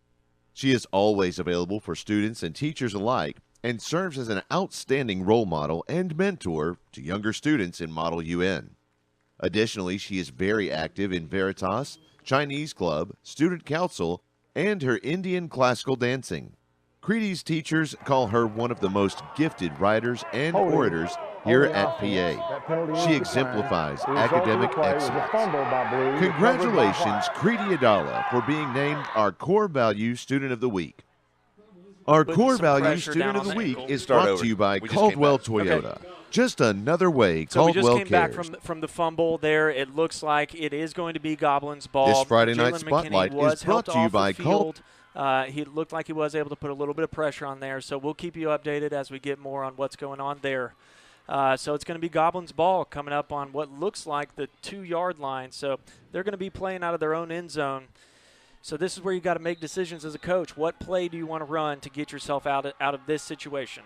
She is always available for students and teachers alike and serves as an outstanding role model and mentor to younger students in Model UN. Additionally, she is very active in Veritas, Chinese Club, Student Council, and her Indian classical dancing. Creedy's teachers call her one of the most gifted writers and orators here at PA. She exemplifies academic excellence. Congratulations, Creedy Adala, for being named our Core Value Student of the Week. Our Core Value Student of the Week is brought to you by Caldwell Toyota. Okay. Just another way Caldwell cares. So we just came back from the fumble there. It looks like it is going to be Goblins ball. This Friday night spotlight is brought to you by Caldwell. He looked like he was able to put a little bit of pressure on there, so we'll keep you updated as we get more on what's going on there. So it's going to be Goblins ball coming up on what looks like the 2-yard line. So they're going to be playing out of their own end zone. So this is where you got to make decisions as a coach. What play do you want to run to get yourself out of this situation?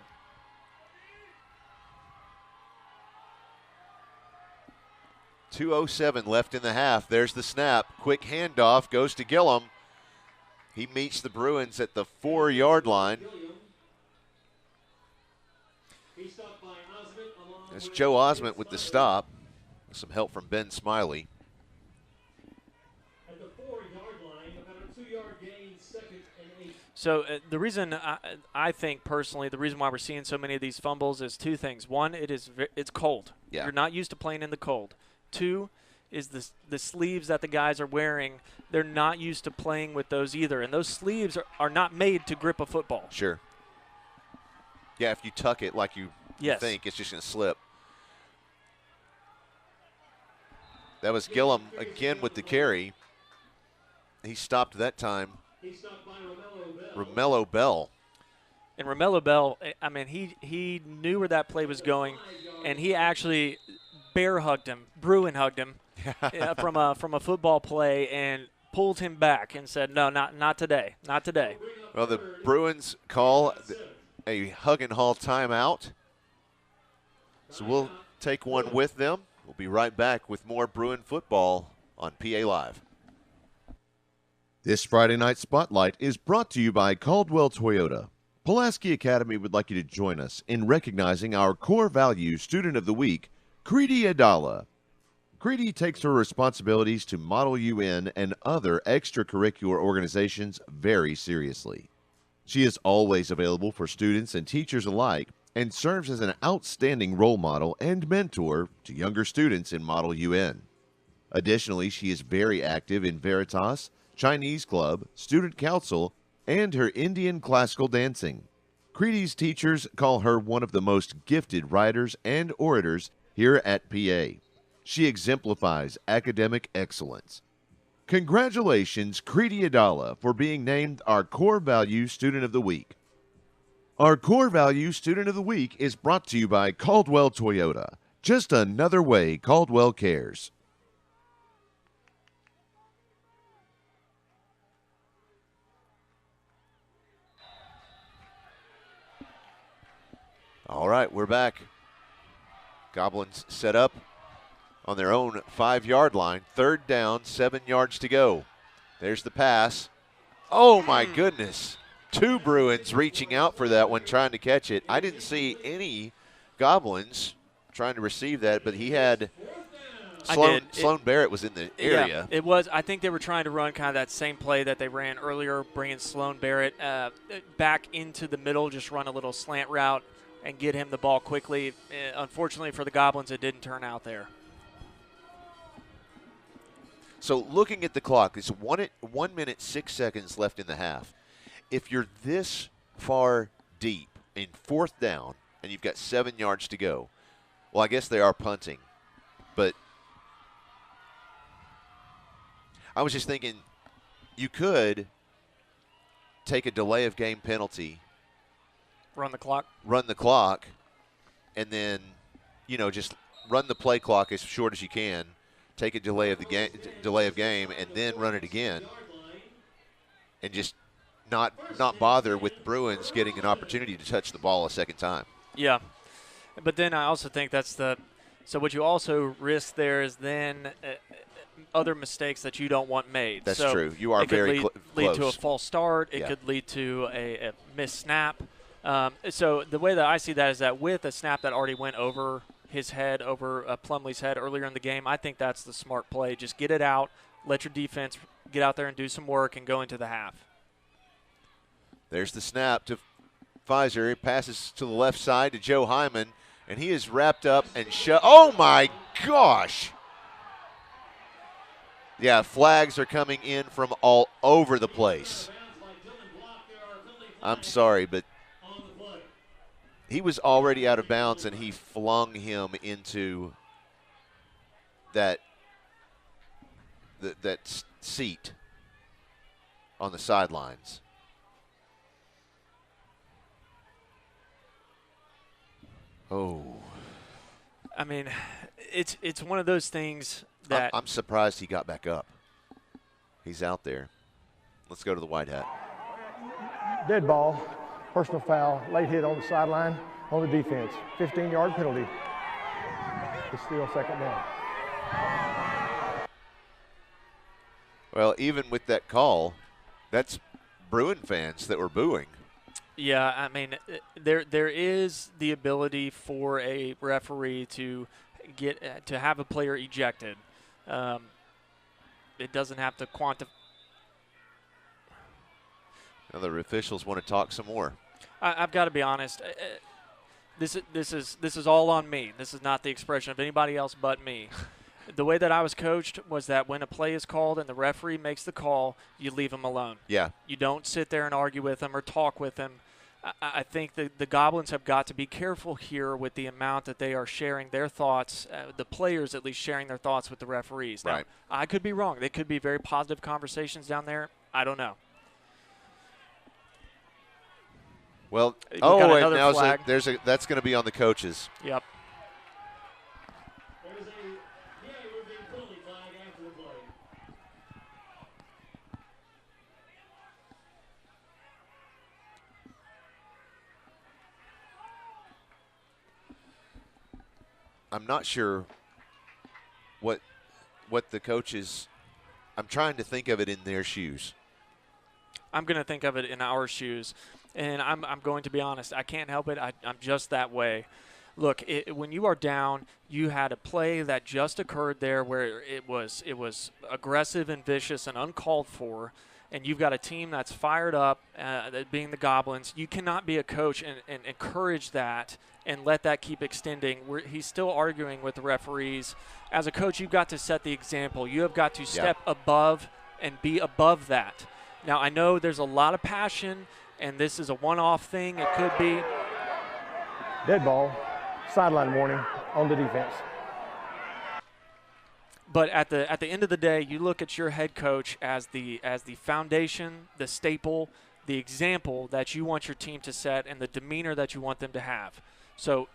.207 left in the half. There's the snap. Quick handoff goes to Gillum. He meets the Bruins at the 4-yard line. That's Joe Osment with the stop. Some help from Ben Smiley. At the 4-yard line, about a 2-yard gain, 2nd and 8. So the reason I think personally, the reason why we're seeing so many of these fumbles is two things. One, it's cold. Yeah. You're not used to playing in the cold. Two is the sleeves that the guys are wearing. They're not used to playing with those either. And those sleeves are not made to grip a football. Sure. Yeah, if you tuck it like you think, it's just going to slip. That was Gillum again with the carry. He stopped that time. He stopped by Romello Bell. And Romello Bell, I mean, he knew where that play was going, and he actually bear hugged him, Bruin hugged him from a football play and pulled him back and said, no, not today, not today. Well, the Bruins call a hug and haul timeout. So we'll take one with them. We'll be right back with more Bruin football on PA Live. This Friday night spotlight is brought to you by Caldwell Toyota. Pulaski Academy would like you to join us in recognizing our core value student of the week, Creedy Adala. Creedy takes her responsibilities to Model UN and other extracurricular organizations very seriously. She is always available for students and teachers alike and serves as an outstanding role model and mentor to younger students in Model UN. Additionally, she is very active in Veritas, Chinese Club, Student Council, and her Indian classical dancing. Creedy's teachers call her one of the most gifted writers and orators here at PA. She exemplifies academic excellence. Congratulations, Creedy Adala, for being named our Core Value Student of the Week. Our Core Value Student of the Week is brought to you by Caldwell Toyota. Just another way Caldwell cares. All right, we're back. Goblins set up on their own 5-yard line. 3rd down, 7 yards to go. There's the pass. Oh, my goodness. 2 Bruins reaching out for that one, trying to catch it. I didn't see any Goblins trying to receive that, but he had Sloan Barrett was in the area. Yeah, it was. I think they were trying to run kind of that same play that they ran earlier, bringing Sloan Barrett back into the middle, just run a little slant route and get him the ball quickly. Unfortunately for the Goblins, it didn't turn out there. So looking at the clock, it's 1 minute, 6 seconds left in the half. If you're this far deep in 4th down and you've got 7 yards to go, well, I guess they are punting. But I was just thinking you could take a delay of game penalty. Run the clock, and then, just run the play clock as short as you can. Take a delay of game, and then run it again, and just not bother with Bruins getting an opportunity to touch the ball a second time. Yeah, but then I also think so what you also risk there is then other mistakes that you don't want made. That's true. You are very close. It could lead to a false start. It could lead to a missed snap. So the way that I see that is that with a snap that already went over his head, over Plumlee's head earlier in the game, I think that's the smart play. Just get it out, let your defense get out there and do some work and go into the half. There's the snap to Pfizer. He passes to the left side to Joe Hyman, and he is wrapped up and oh, my gosh. Yeah, flags are coming in from all over the place. I'm sorry, but he was already out of bounds, and he flung him into that seat on the sidelines. Oh. I mean, it's one of those things that I'm surprised he got back up. He's out there. Let's go to the white hat. Dead ball, personal foul, late hit on the sideline on the defense. 15-yard penalty. It's still 2nd down. Well, even with that call, that's Bruin fans that were booing. Yeah, I mean, there is the ability for a referee to have a player ejected. It doesn't have to quantify. The officials want to talk some more. I've got to be honest. This is all on me. This is not the expression of anybody else but me. The way that I was coached was that when a play is called and the referee makes the call, you leave him alone. Yeah. You don't sit there and argue with him or talk with him. I think the Goblins have got to be careful here with the amount that they are sharing their thoughts, the players at least sharing their thoughts with the referees. Now, right. I could be wrong. They could be very positive conversations down there. I don't know. Well, We've oh, got wait, another now flag. That's going to be on the coaches. Yep. There's a moving penalty flag after the play. I'm not sure what the coaches. I'm trying to think of it in their shoes. I'm going to think of it in our shoes, and I'm going to be honest. I can't help it. I'm just that way. Look, when you are down, you had a play that just occurred there where it was aggressive and vicious and uncalled for, and you've got a team that's fired up, being the Goblins. You cannot be a coach and encourage that and let that keep extending. He's still arguing with the referees. As a coach, you've got to set the example. You have got to step above and be above that. Now, I know there's a lot of passion, and this is a one-off thing. It could be. Dead ball, sideline warning on the defense. But at the end of the day, you look at your head coach as the foundation, the staple, the example that you want your team to set, and the demeanor that you want them to have. So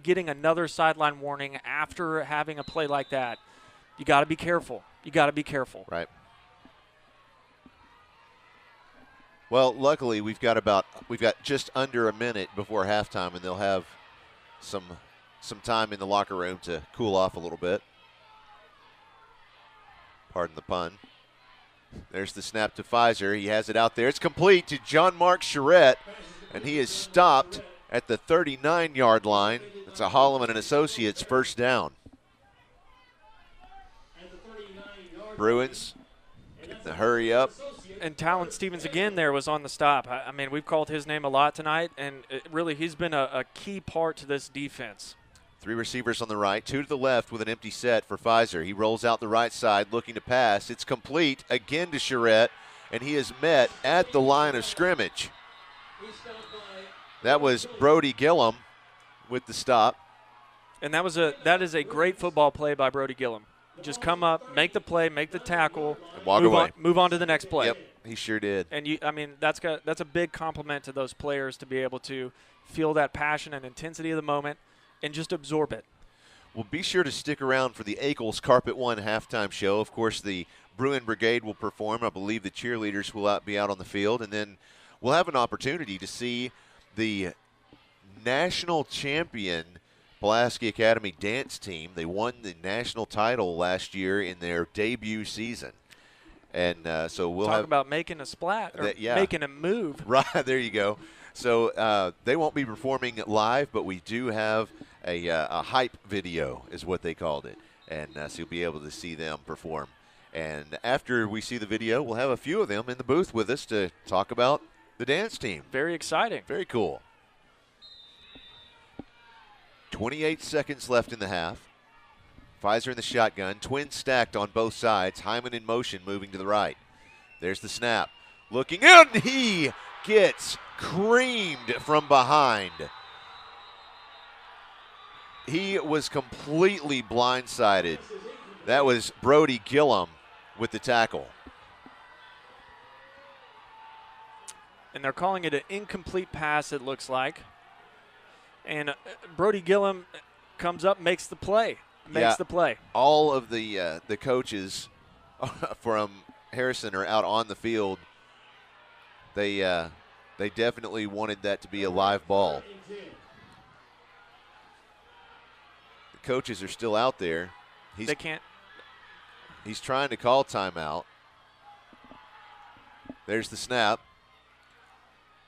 getting another sideline warning after having a play like that, you got to be careful. You got to be careful. Right. Well, luckily we've got just under a minute before halftime, and they'll have some time in the locker room to cool off a little bit. Pardon the pun. There's the snap to Pfizer. He has it out there. It's complete to John Mark Charette, and he is stopped at the 39-yard line. It's a Holloman and Associates first down. Bruins getting the hurry up. And Talon Stevens again there was on the stop. I mean, we've called his name a lot tonight, and really he's been a key part to this defense. Three receivers on the right, two to the left with an empty set for Pfizer. He rolls out the right side looking to pass. It's complete again to Charette, and he is met at the line of scrimmage. That was Brody Gillum with the stop. And that is a great football play by Brody Gillum. Just come up, make the play, make the tackle, and walk away. Move on to the next play. Yep, he sure did. And that's a big compliment to those players to be able to feel that passion and intensity of the moment and just absorb it. Well, be sure to stick around for the Ackles Carpet One halftime show. Of course, the Bruin Brigade will perform. I believe the cheerleaders will be out on the field, and then we'll have an opportunity to see the national champion Pulaski Academy dance team. They won the national title last year in their debut season. And so we'll talk about making a splat or making a move. Right, there you go. So they won't be performing live, but we do have a hype video is what they called it. And so you'll be able to see them perform. And after we see the video, we'll have a few of them in the booth with us to talk about the dance team. Very exciting. Very cool. 28 seconds left in the half. Pfizer in the shotgun. Twins stacked on both sides. Hyman in motion, moving to the right. There's the snap. Looking in. He gets creamed from behind. He was completely blindsided. That was Brody Gillum with the tackle. And they're calling it an incomplete pass, it looks like. And Brody Gillum comes up, makes the play. All of the coaches from Harrison are out on the field. They definitely wanted that to be a live ball. The coaches are still out there. They can't. He's trying to call timeout. There's the snap.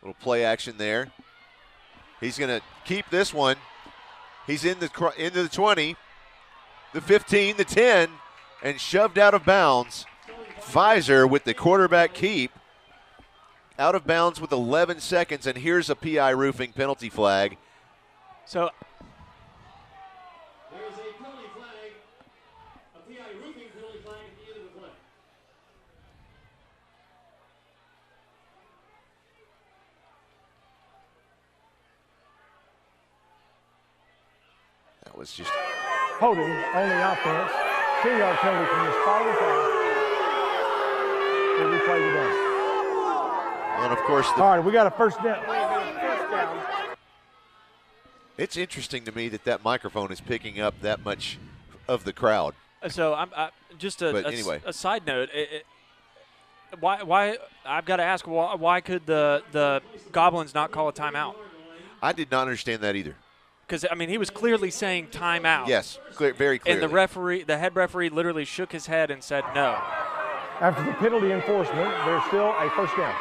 Little play action there. He's going to keep this one. He's into the 20, the 15, the 10, and shoved out of bounds. Pfizer with the quarterback keep. Out of bounds with 11 seconds, and here's a PI Roofing penalty flag. So There's a penalty flag, a PI Roofing penalty flag at the end of the play. That was just Holding on the offense. 2-yard penalty from the spot of the foul. We'll replay the down. and of course All right, we got a first down. it's interesting to me that microphone is picking up that much of the crowd. So just anyway. a side note. Why I've got to ask why could the Goblins not call a timeout? I did not understand that either. Because I mean he was clearly saying timeout. Yes, very clearly. And the head referee, literally shook his head and said no. After the penalty enforcement, there's still a first down.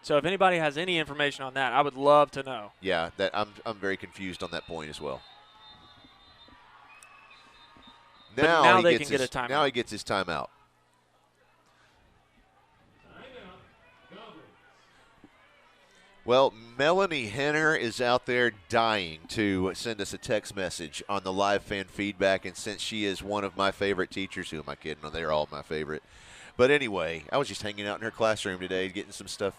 So if anybody has any information on that, I would love to know. Yeah, that I'm very confused on that point as well. Now they can get a timeout. Now he gets his timeout. Well, Melanie Henner is out there dying to send us a text message on the live fan feedback, and since she is one of my favorite teachers, who am I kidding? No, they're all my favorite. But anyway, I was just hanging out in her classroom today getting some stuff.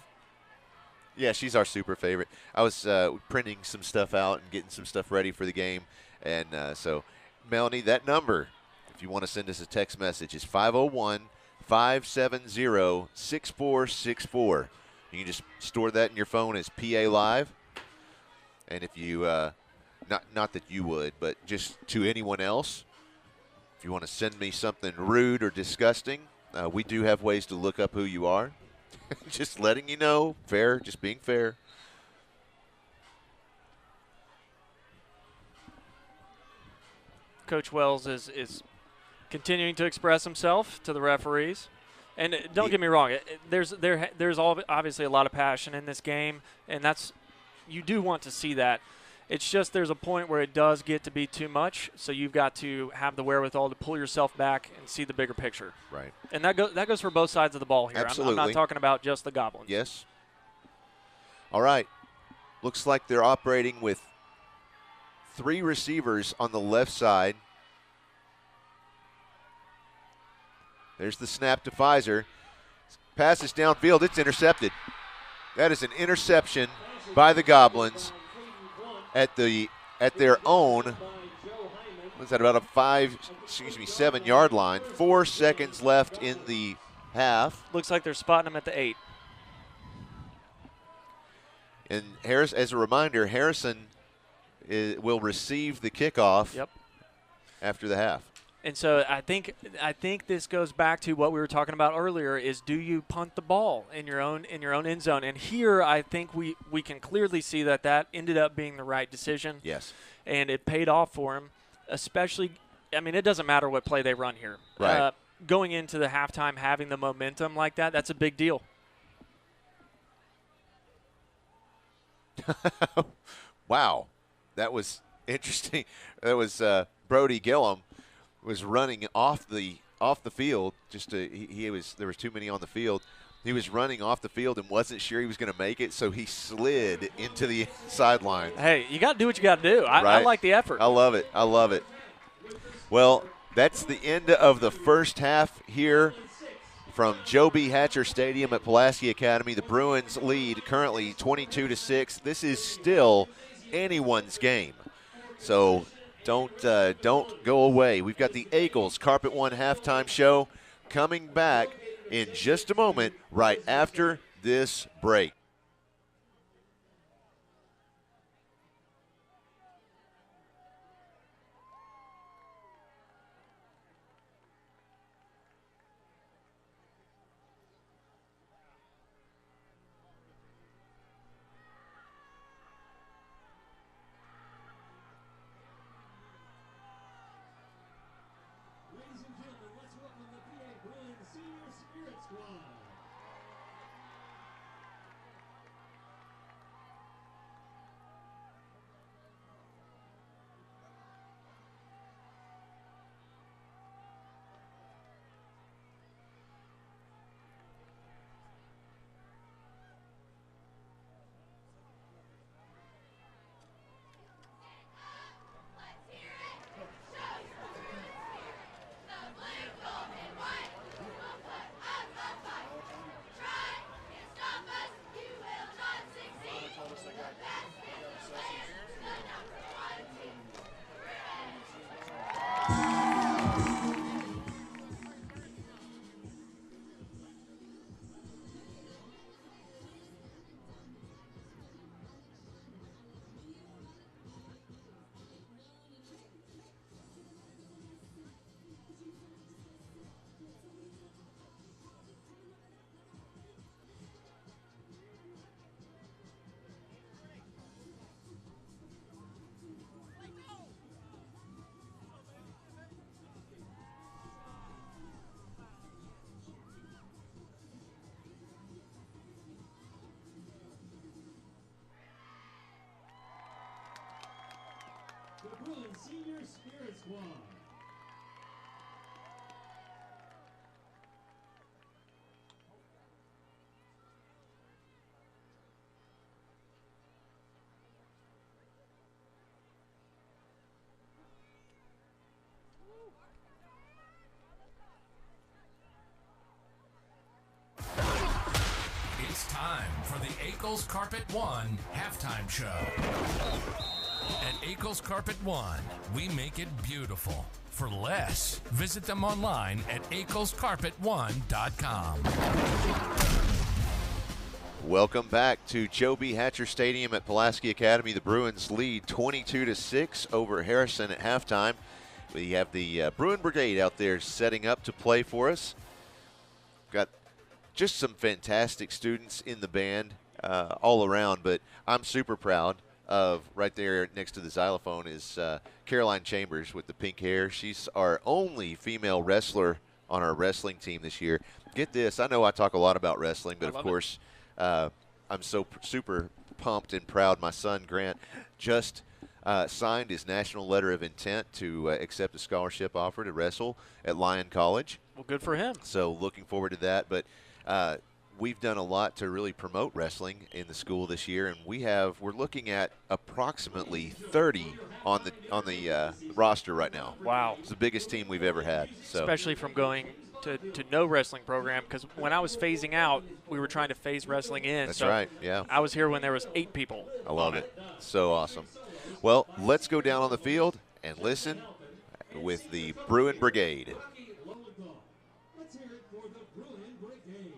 Yeah, she's our super favorite. I was printing some stuff out and getting some stuff ready for the game. And so, Melanie, that number, if you want to send us a text message, is 501-570-6464. You can just store that in your phone as PA Live. And if you, not that you would, but just to anyone else, if you want to send me something rude or disgusting, we do have ways to look up who you are. Just letting you know, fair, just being fair. Coach Wells is continuing to express himself to the referees. And don't get me wrong, there's obviously a lot of passion in this game, and you do want to see that. It's just there's a point where it does get to be too much, so you've got to have the wherewithal to pull yourself back and see the bigger picture. Right. And that goes for both sides of the ball here. Absolutely. I'm not talking about just the Goblins. Yes. All right. Looks like they're operating with 3 receivers on the left side. There's the snap to Pfizer. Passes downfield. It's intercepted. That is an interception by the Goblins at their own. Was that about a 7-yard line? 4 seconds left in the half. Looks like they're spotting them at the 8. And as a reminder, Harrison will receive the kickoff. Yep. After the half. And so I think this goes back to what we were talking about earlier: is do you punt the ball in your own end zone? And here I think we can clearly see that ended up being the right decision. Yes. And it paid off for him, especially. I mean, it doesn't matter what play they run here. Right. Going into the halftime, having the momentum like that's a big deal. Wow, that was interesting. That was Brody Gillum was running off the field. There was too many on the field. He was running off the field and wasn't sure he was going to make it, so he slid into the sideline. Hey, you got to do what you got to do. I like the effort. I love it. Well, that's the end of the first half here from Joe B. Hatcher Stadium at Pulaski Academy. The Bruins lead currently 22-6. This is still anyone's game, so don't go away. We've got the Eagles Carpet One halftime show coming back in just a moment, right after this break. Ladies and gentlemen, let's welcome the PA Bruins Senior Spirit Squad. the Bruins Senior Spirit Squad. It's time for the Ackles Carpet One halftime show. At Ackles Carpet One, we make it beautiful. For less, visit them online at AcklesCarpet1.com. Welcome back to Joe B. Hatcher Stadium at Pulaski Academy. The Bruins lead 22-6 over Harrison at halftime. We have the Bruin Brigade out there setting up to play for us. Got just some fantastic students in the band all around, but I'm super proud of right there next to the xylophone is Caroline Chambers with the pink hair. She's our only female wrestler on our wrestling team this year. Get this, I know I talk a lot about wrestling, but of course I'm so super pumped and proud. My son Grant just signed his national letter of intent to accept a scholarship offer to wrestle at Lyon College. Well, good for him. So looking forward to that. But we've done a lot to really promote wrestling in the school this year, and we're looking at approximately 30 on the roster right now. Wow. It's the biggest team we've ever had. So. Especially from going to no wrestling program, because when I was phasing out, we were trying to phase wrestling in. That's so right, yeah. I was here when there was 8 people. I love it. So awesome. Well, let's go down on the field and listen with the Bruin Brigade. Let's hear it for the Bruin Brigade.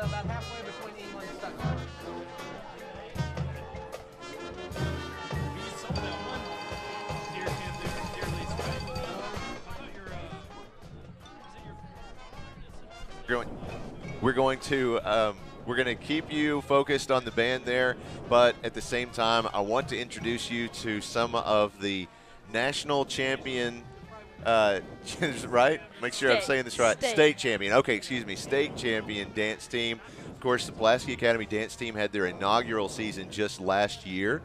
About halfway between England and Stockholm. We're going to keep you focused on the band there, but at the same time, I want to introduce you to some of the national champion. Right? Make sure I'm saying this right. State champion. Okay, excuse me. State champion dance team. Of course, the Pulaski Academy dance team had their inaugural season just last year,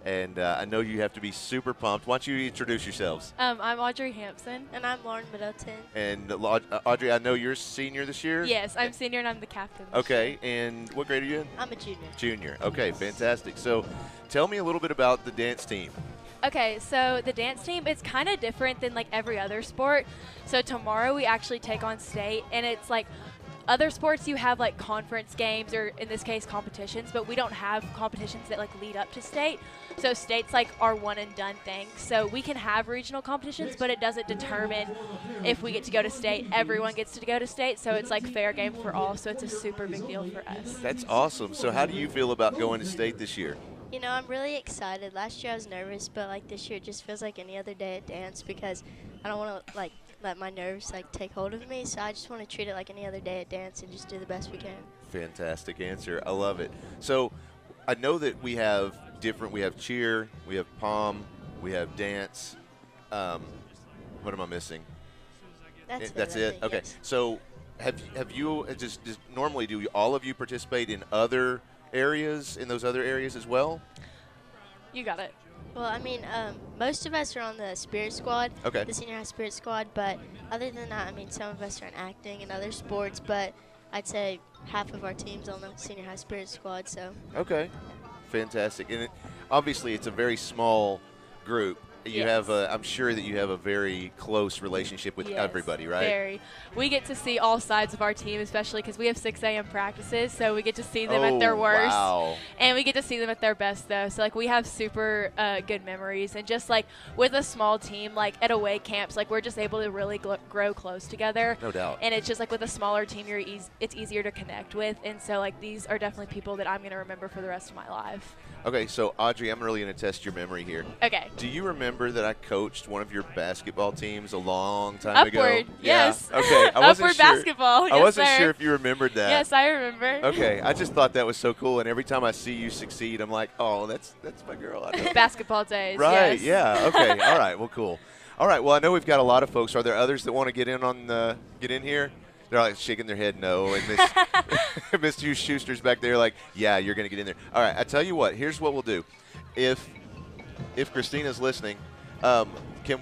and I know you have to be super pumped. Why don't you introduce yourselves? I'm Audrey Hampson. And I'm Lauren Middleton. And Audrey, I know you're a senior this year? Yes, I'm senior and I'm the captain. Okay, and what grade are you in? I'm a junior. Junior. Okay, fantastic. So tell me a little bit about the dance team. Okay, so the dance team, it's kind of different than like every other sport. So tomorrow we actually take on state, and it's like other sports you have like conference games, or in this case competitions, but we don't have competitions that like lead up to state. So state's like our one and done thing. So we can have regional competitions, but it doesn't determine if we get to go to state. Everyone gets to go to state, so it's like fair game for all. So it's a super big deal for us. That's awesome. So how do you feel about going to state this year? You know, I'm really excited. Last year I was nervous, but like this year it just feels like any other day at dance, because I don't want to like let my nerves like take hold of me. So I just want to treat it like any other day at dance and just do the best we can. Fantastic answer. I love it. So I know that we have cheer, we have pom, we have dance. What am I missing? That's it. Okay. Yes. So have you just normally do all of you participate in other areas, in those other areas as well? You got it. Well, I mean, most of us are on the spirit squad, Okay. the senior high spirit squad, but other than that, I mean, some of us are in acting and other sports, but I'd say half of our team's on the senior high spirit squad, so. Okay, fantastic. And obviously it's a very small group. You Yes. have I'm sure that you have a very close relationship with Yes, everybody, right? Very. We get to see all sides of our team, especially because we have 6 a.m. practices, so we get to see them at their worst. Wow. And we get to see them at their best, though. So, like, we have super good memories. And just, like, with a small team, like, at away camps, like, we're just able to really grow close together. No doubt. And it's just, like, with a smaller team, it's easier to connect with. And so, like, these are definitely people that I'm going to remember for the rest of my life. Okay, so Audrey, I'm really going to test your memory here. Okay. Do you remember that I coached one of your basketball teams a long time ago? Upward, yes. Yeah. Okay. I wasn't Upward sure. basketball, I yes, wasn't sir. sure if you remembered that. Yes, I remember. Okay, I just thought that was so cool, and every time I see you succeed, I'm like, oh, that's my girl. I know. Basketball days. Right. Yes. Yeah. Okay. All right. Well, cool. All right. Well, I know we've got a lot of folks. Are there others that want to get in here? They're like shaking their head no, and Miss Hugh Schuster's back there like, yeah, you're going to get in there. All right. I tell you what. Here's what we'll do. If Christina's listening, do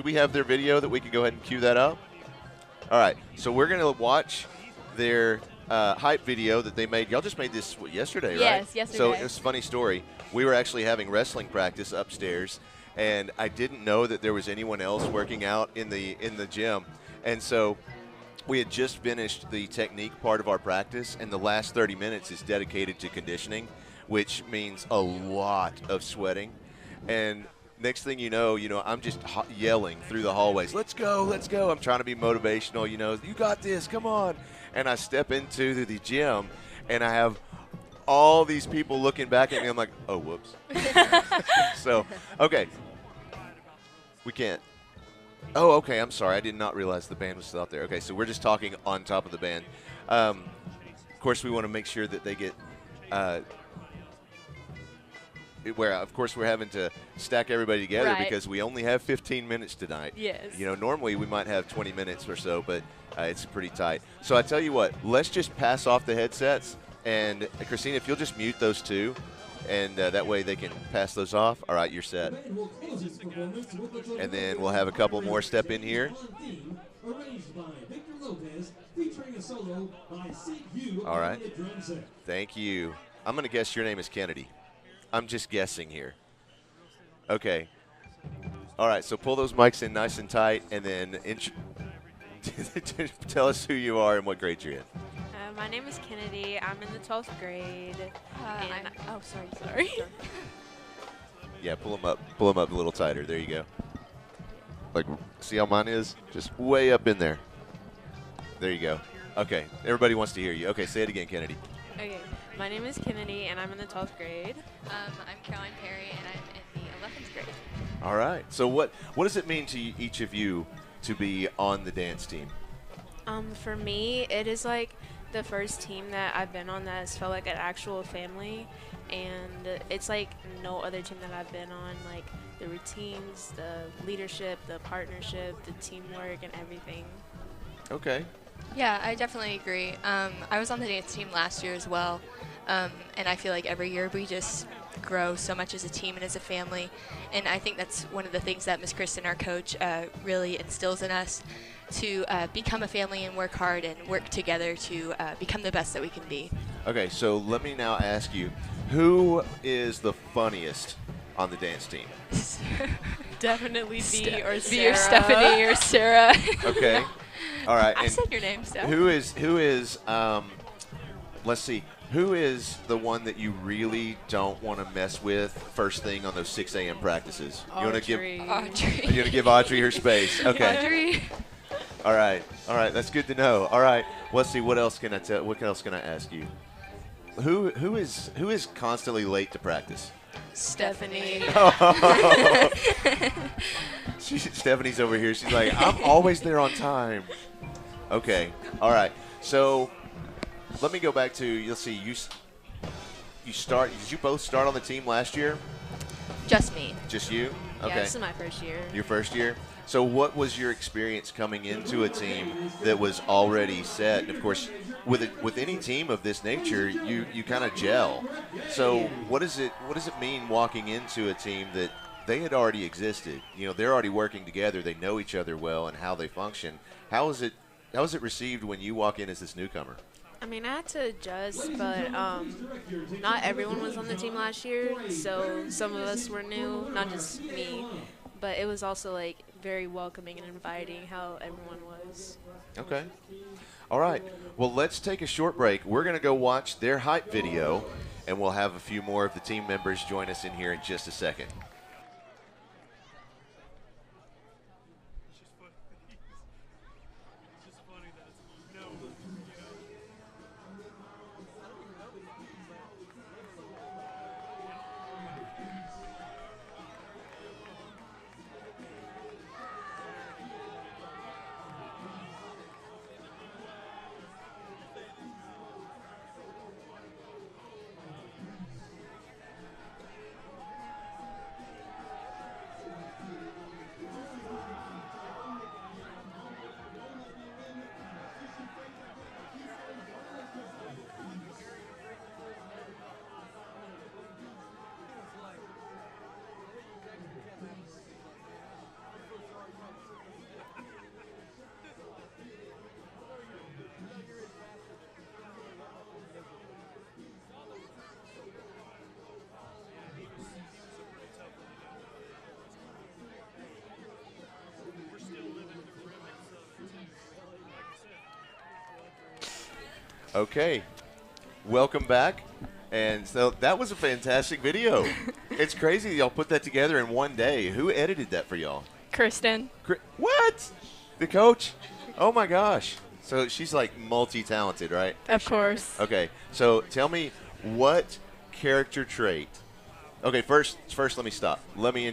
we have their video that we can go ahead and cue that up? All right. So we're going to watch their hype video that they made. Y'all just made this yesterday, right? Yes, yesterday. So it's a funny story. We were actually having wrestling practice upstairs, and I didn't know that there was anyone else working out in the gym, and so we had just finished the technique part of our practice, and the last 30 minutes is dedicated to conditioning, which means a lot of sweating. And next thing you know, I'm just yelling through the hallways, let's go, let's go. I'm trying to be motivational, you got this, come on. And I step into the gym, and I have all these people looking back at me. I'm like, oh, whoops. So, okay. We can't. Oh, okay, I'm sorry. I did not realize the band was still out there. Okay, so we're just talking on top of the band. Of course, we want to make sure that they get where, of course, we're having to stack everybody together Right. because we only have 15 minutes tonight. Yes. Normally we might have 20 minutes or so, but it's pretty tight. So I tell you what, let's just pass off the headsets. And, Christina, if you'll just mute those two, and that way they can pass those off. All right, you're set. And then we'll have a couple more step in here. All right. Thank you. I'm going to guess your name is Kennedy. I'm just guessing here. Okay. All right, so pull those mics in nice and tight, and then tell us who you are and what grade you're in. My name is Kennedy. I'm in the 12th grade. Sorry. Yeah, pull them up. Pull them up a little tighter. There you go. Like, see how mine is? Just way up in there. There you go. Okay, everybody wants to hear you. Okay, say it again, Kennedy. Okay, my name is Kennedy, and I'm in the 12th grade. I'm Caroline Perry, and I'm in the 11th grade. All right. So what does it mean to each of you to be on the dance team? For me, it is like the first team that I've been on that has felt like an actual family, and it's like no other team that I've been on. Like the routines, the leadership, the partnership, the teamwork, and everything. Okay. Yeah, I definitely agree. I was on the dance team last year as well, and I feel like every year we just grow so much as a team and as a family, and I think that's one of the things that Miss Kristen, our coach, really instills in us, to become a family and work hard and work together to become the best that we can be. Okay, so let me now ask you, who is the funniest on the dance team? Definitely V or V or Stephanie or Sarah. Okay. All right. I and said your name, Steph. Who is let's see, who is the one that you really don't want to mess with first thing on those 6 a.m. practices? You want to give Audrey. You want to give Audrey her space? Okay. Audrey. All right. That's good to know. All right. Let's see. What else can I tell? What else can I ask you? Who is constantly late to practice? Stephanie. Stephanie's over here. She's like, I'm always there on time. Okay. All right. So let me go back to, you'll see, you start. Did you both start on the team last year? Just me. Just you? Okay. Yeah, this is my first year. Your first year? So what was your experience coming into a team that was already set? And of course, with any team of this nature, you kind of gel. So what does it mean walking into a team that they had already existed? You know, they're already working together. They know each other well and how they function. How is it received when you walk in as this newcomer? I mean, I had to adjust, but not everyone was on the team last year, so some of us were new, not just me. But it was also, like, very welcoming and inviting how everyone was. Okay. All right. Well, let's take a short break. We're going to go watch their hype video, and we'll have a few more of the team members join us in here in just a second. Okay, welcome back. And so that was a fantastic video. It's crazy y'all put that together in one day. Who edited that for y'all? Kristen. What? The coach? Oh my gosh. So she's like multi-talented, right? Of course. Okay, so tell me what character trait. Okay, first let me stop. Let me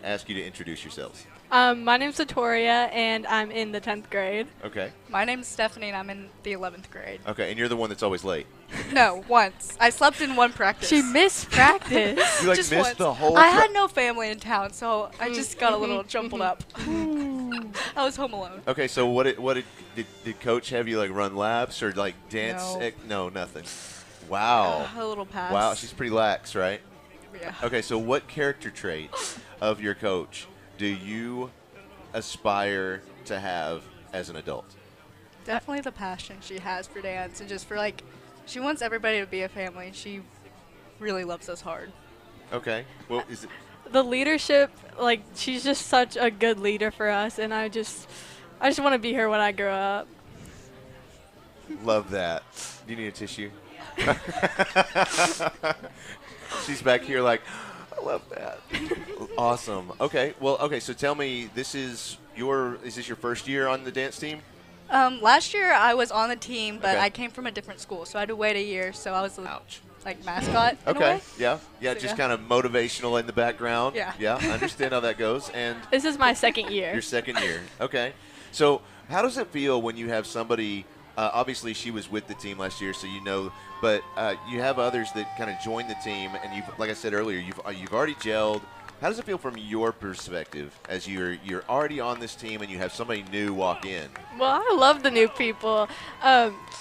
ask you to introduce yourselves. My name's Victoria, and I'm in the 10th grade. Okay. My name's Stephanie, and I'm in the 11th grade. Okay, and you're the one that's always late. No, once. I slept in one practice. She missed practice. You like just missed once. the whole. I had no family in town, so I just got a little jumbled up. I was home alone. Okay, so what did Coach have you like run laps or like dance? No, no, nothing. Wow. A little pass. Wow, she's pretty lax, right? Yeah. Okay, so what character traits of your coach do you aspire to have as an adult? Definitely the passion she has for dance and just for like, she wants everybody to be a family. She really loves us hard. Okay. Well, is it the leadership? Like, she's just such a good leader for us, and I just want to be here when I grow up. Love that. Do you need a tissue? She's back here like, I love that. Awesome. Okay. Well, okay. So tell me, is this your first year on the dance team? Last year I was on the team, but Okay. I came from a different school, so I had to wait a year. So I was like mascot. In a Okay. way. Yeah. So, Just kind of motivational in the background. Yeah. Yeah. I understand how that goes. And This is my second year. your second year. Okay. So how does it feel when you have somebody? Obviously, she was with the team last year, so you know. But you have others that kind of joined the team, and you've, like I said earlier, you've already gelled. How does it feel from your perspective as you're already on this team and you have somebody new walk in? Well, I love the new people.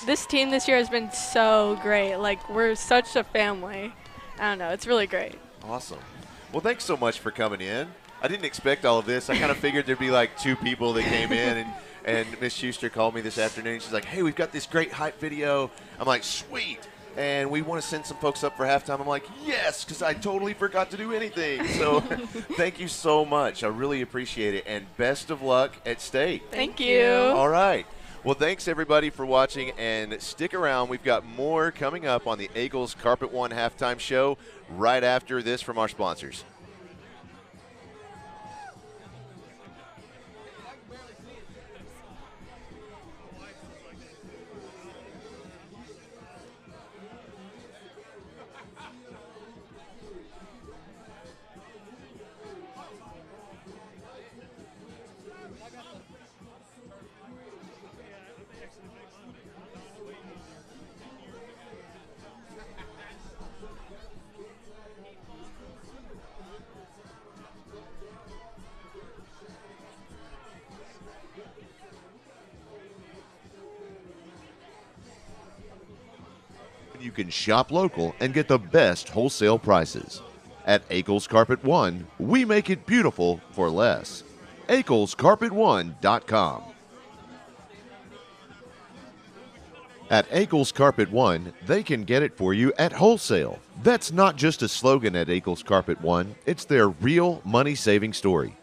This team this year has been so great. Like, we're such a family. I don't know. It's really great. Awesome. Well, thanks so much for coming in. I didn't expect all of this. I kind of figured there'd be like two people that came in, and Miss Schuster called me this afternoon. She's like, hey, we've got this great hype video. I'm like, sweet. And we want to send some folks up for halftime. I'm like, yes, because I totally forgot to do anything. So thank you so much. I really appreciate it. And best of luck at state. Thank you. All right. Well, thanks, everybody, for watching. And stick around. We've got more coming up on the Eagles Carpet One halftime show right after this from our sponsors. you can shop local and get the best wholesale prices. At Akel's Carpet One, we make it beautiful for less. AkelsCarpet1.com. At Akel's Carpet One, they can get it for you at wholesale. That's not just a slogan at Akel's Carpet One, it's their real money-saving story.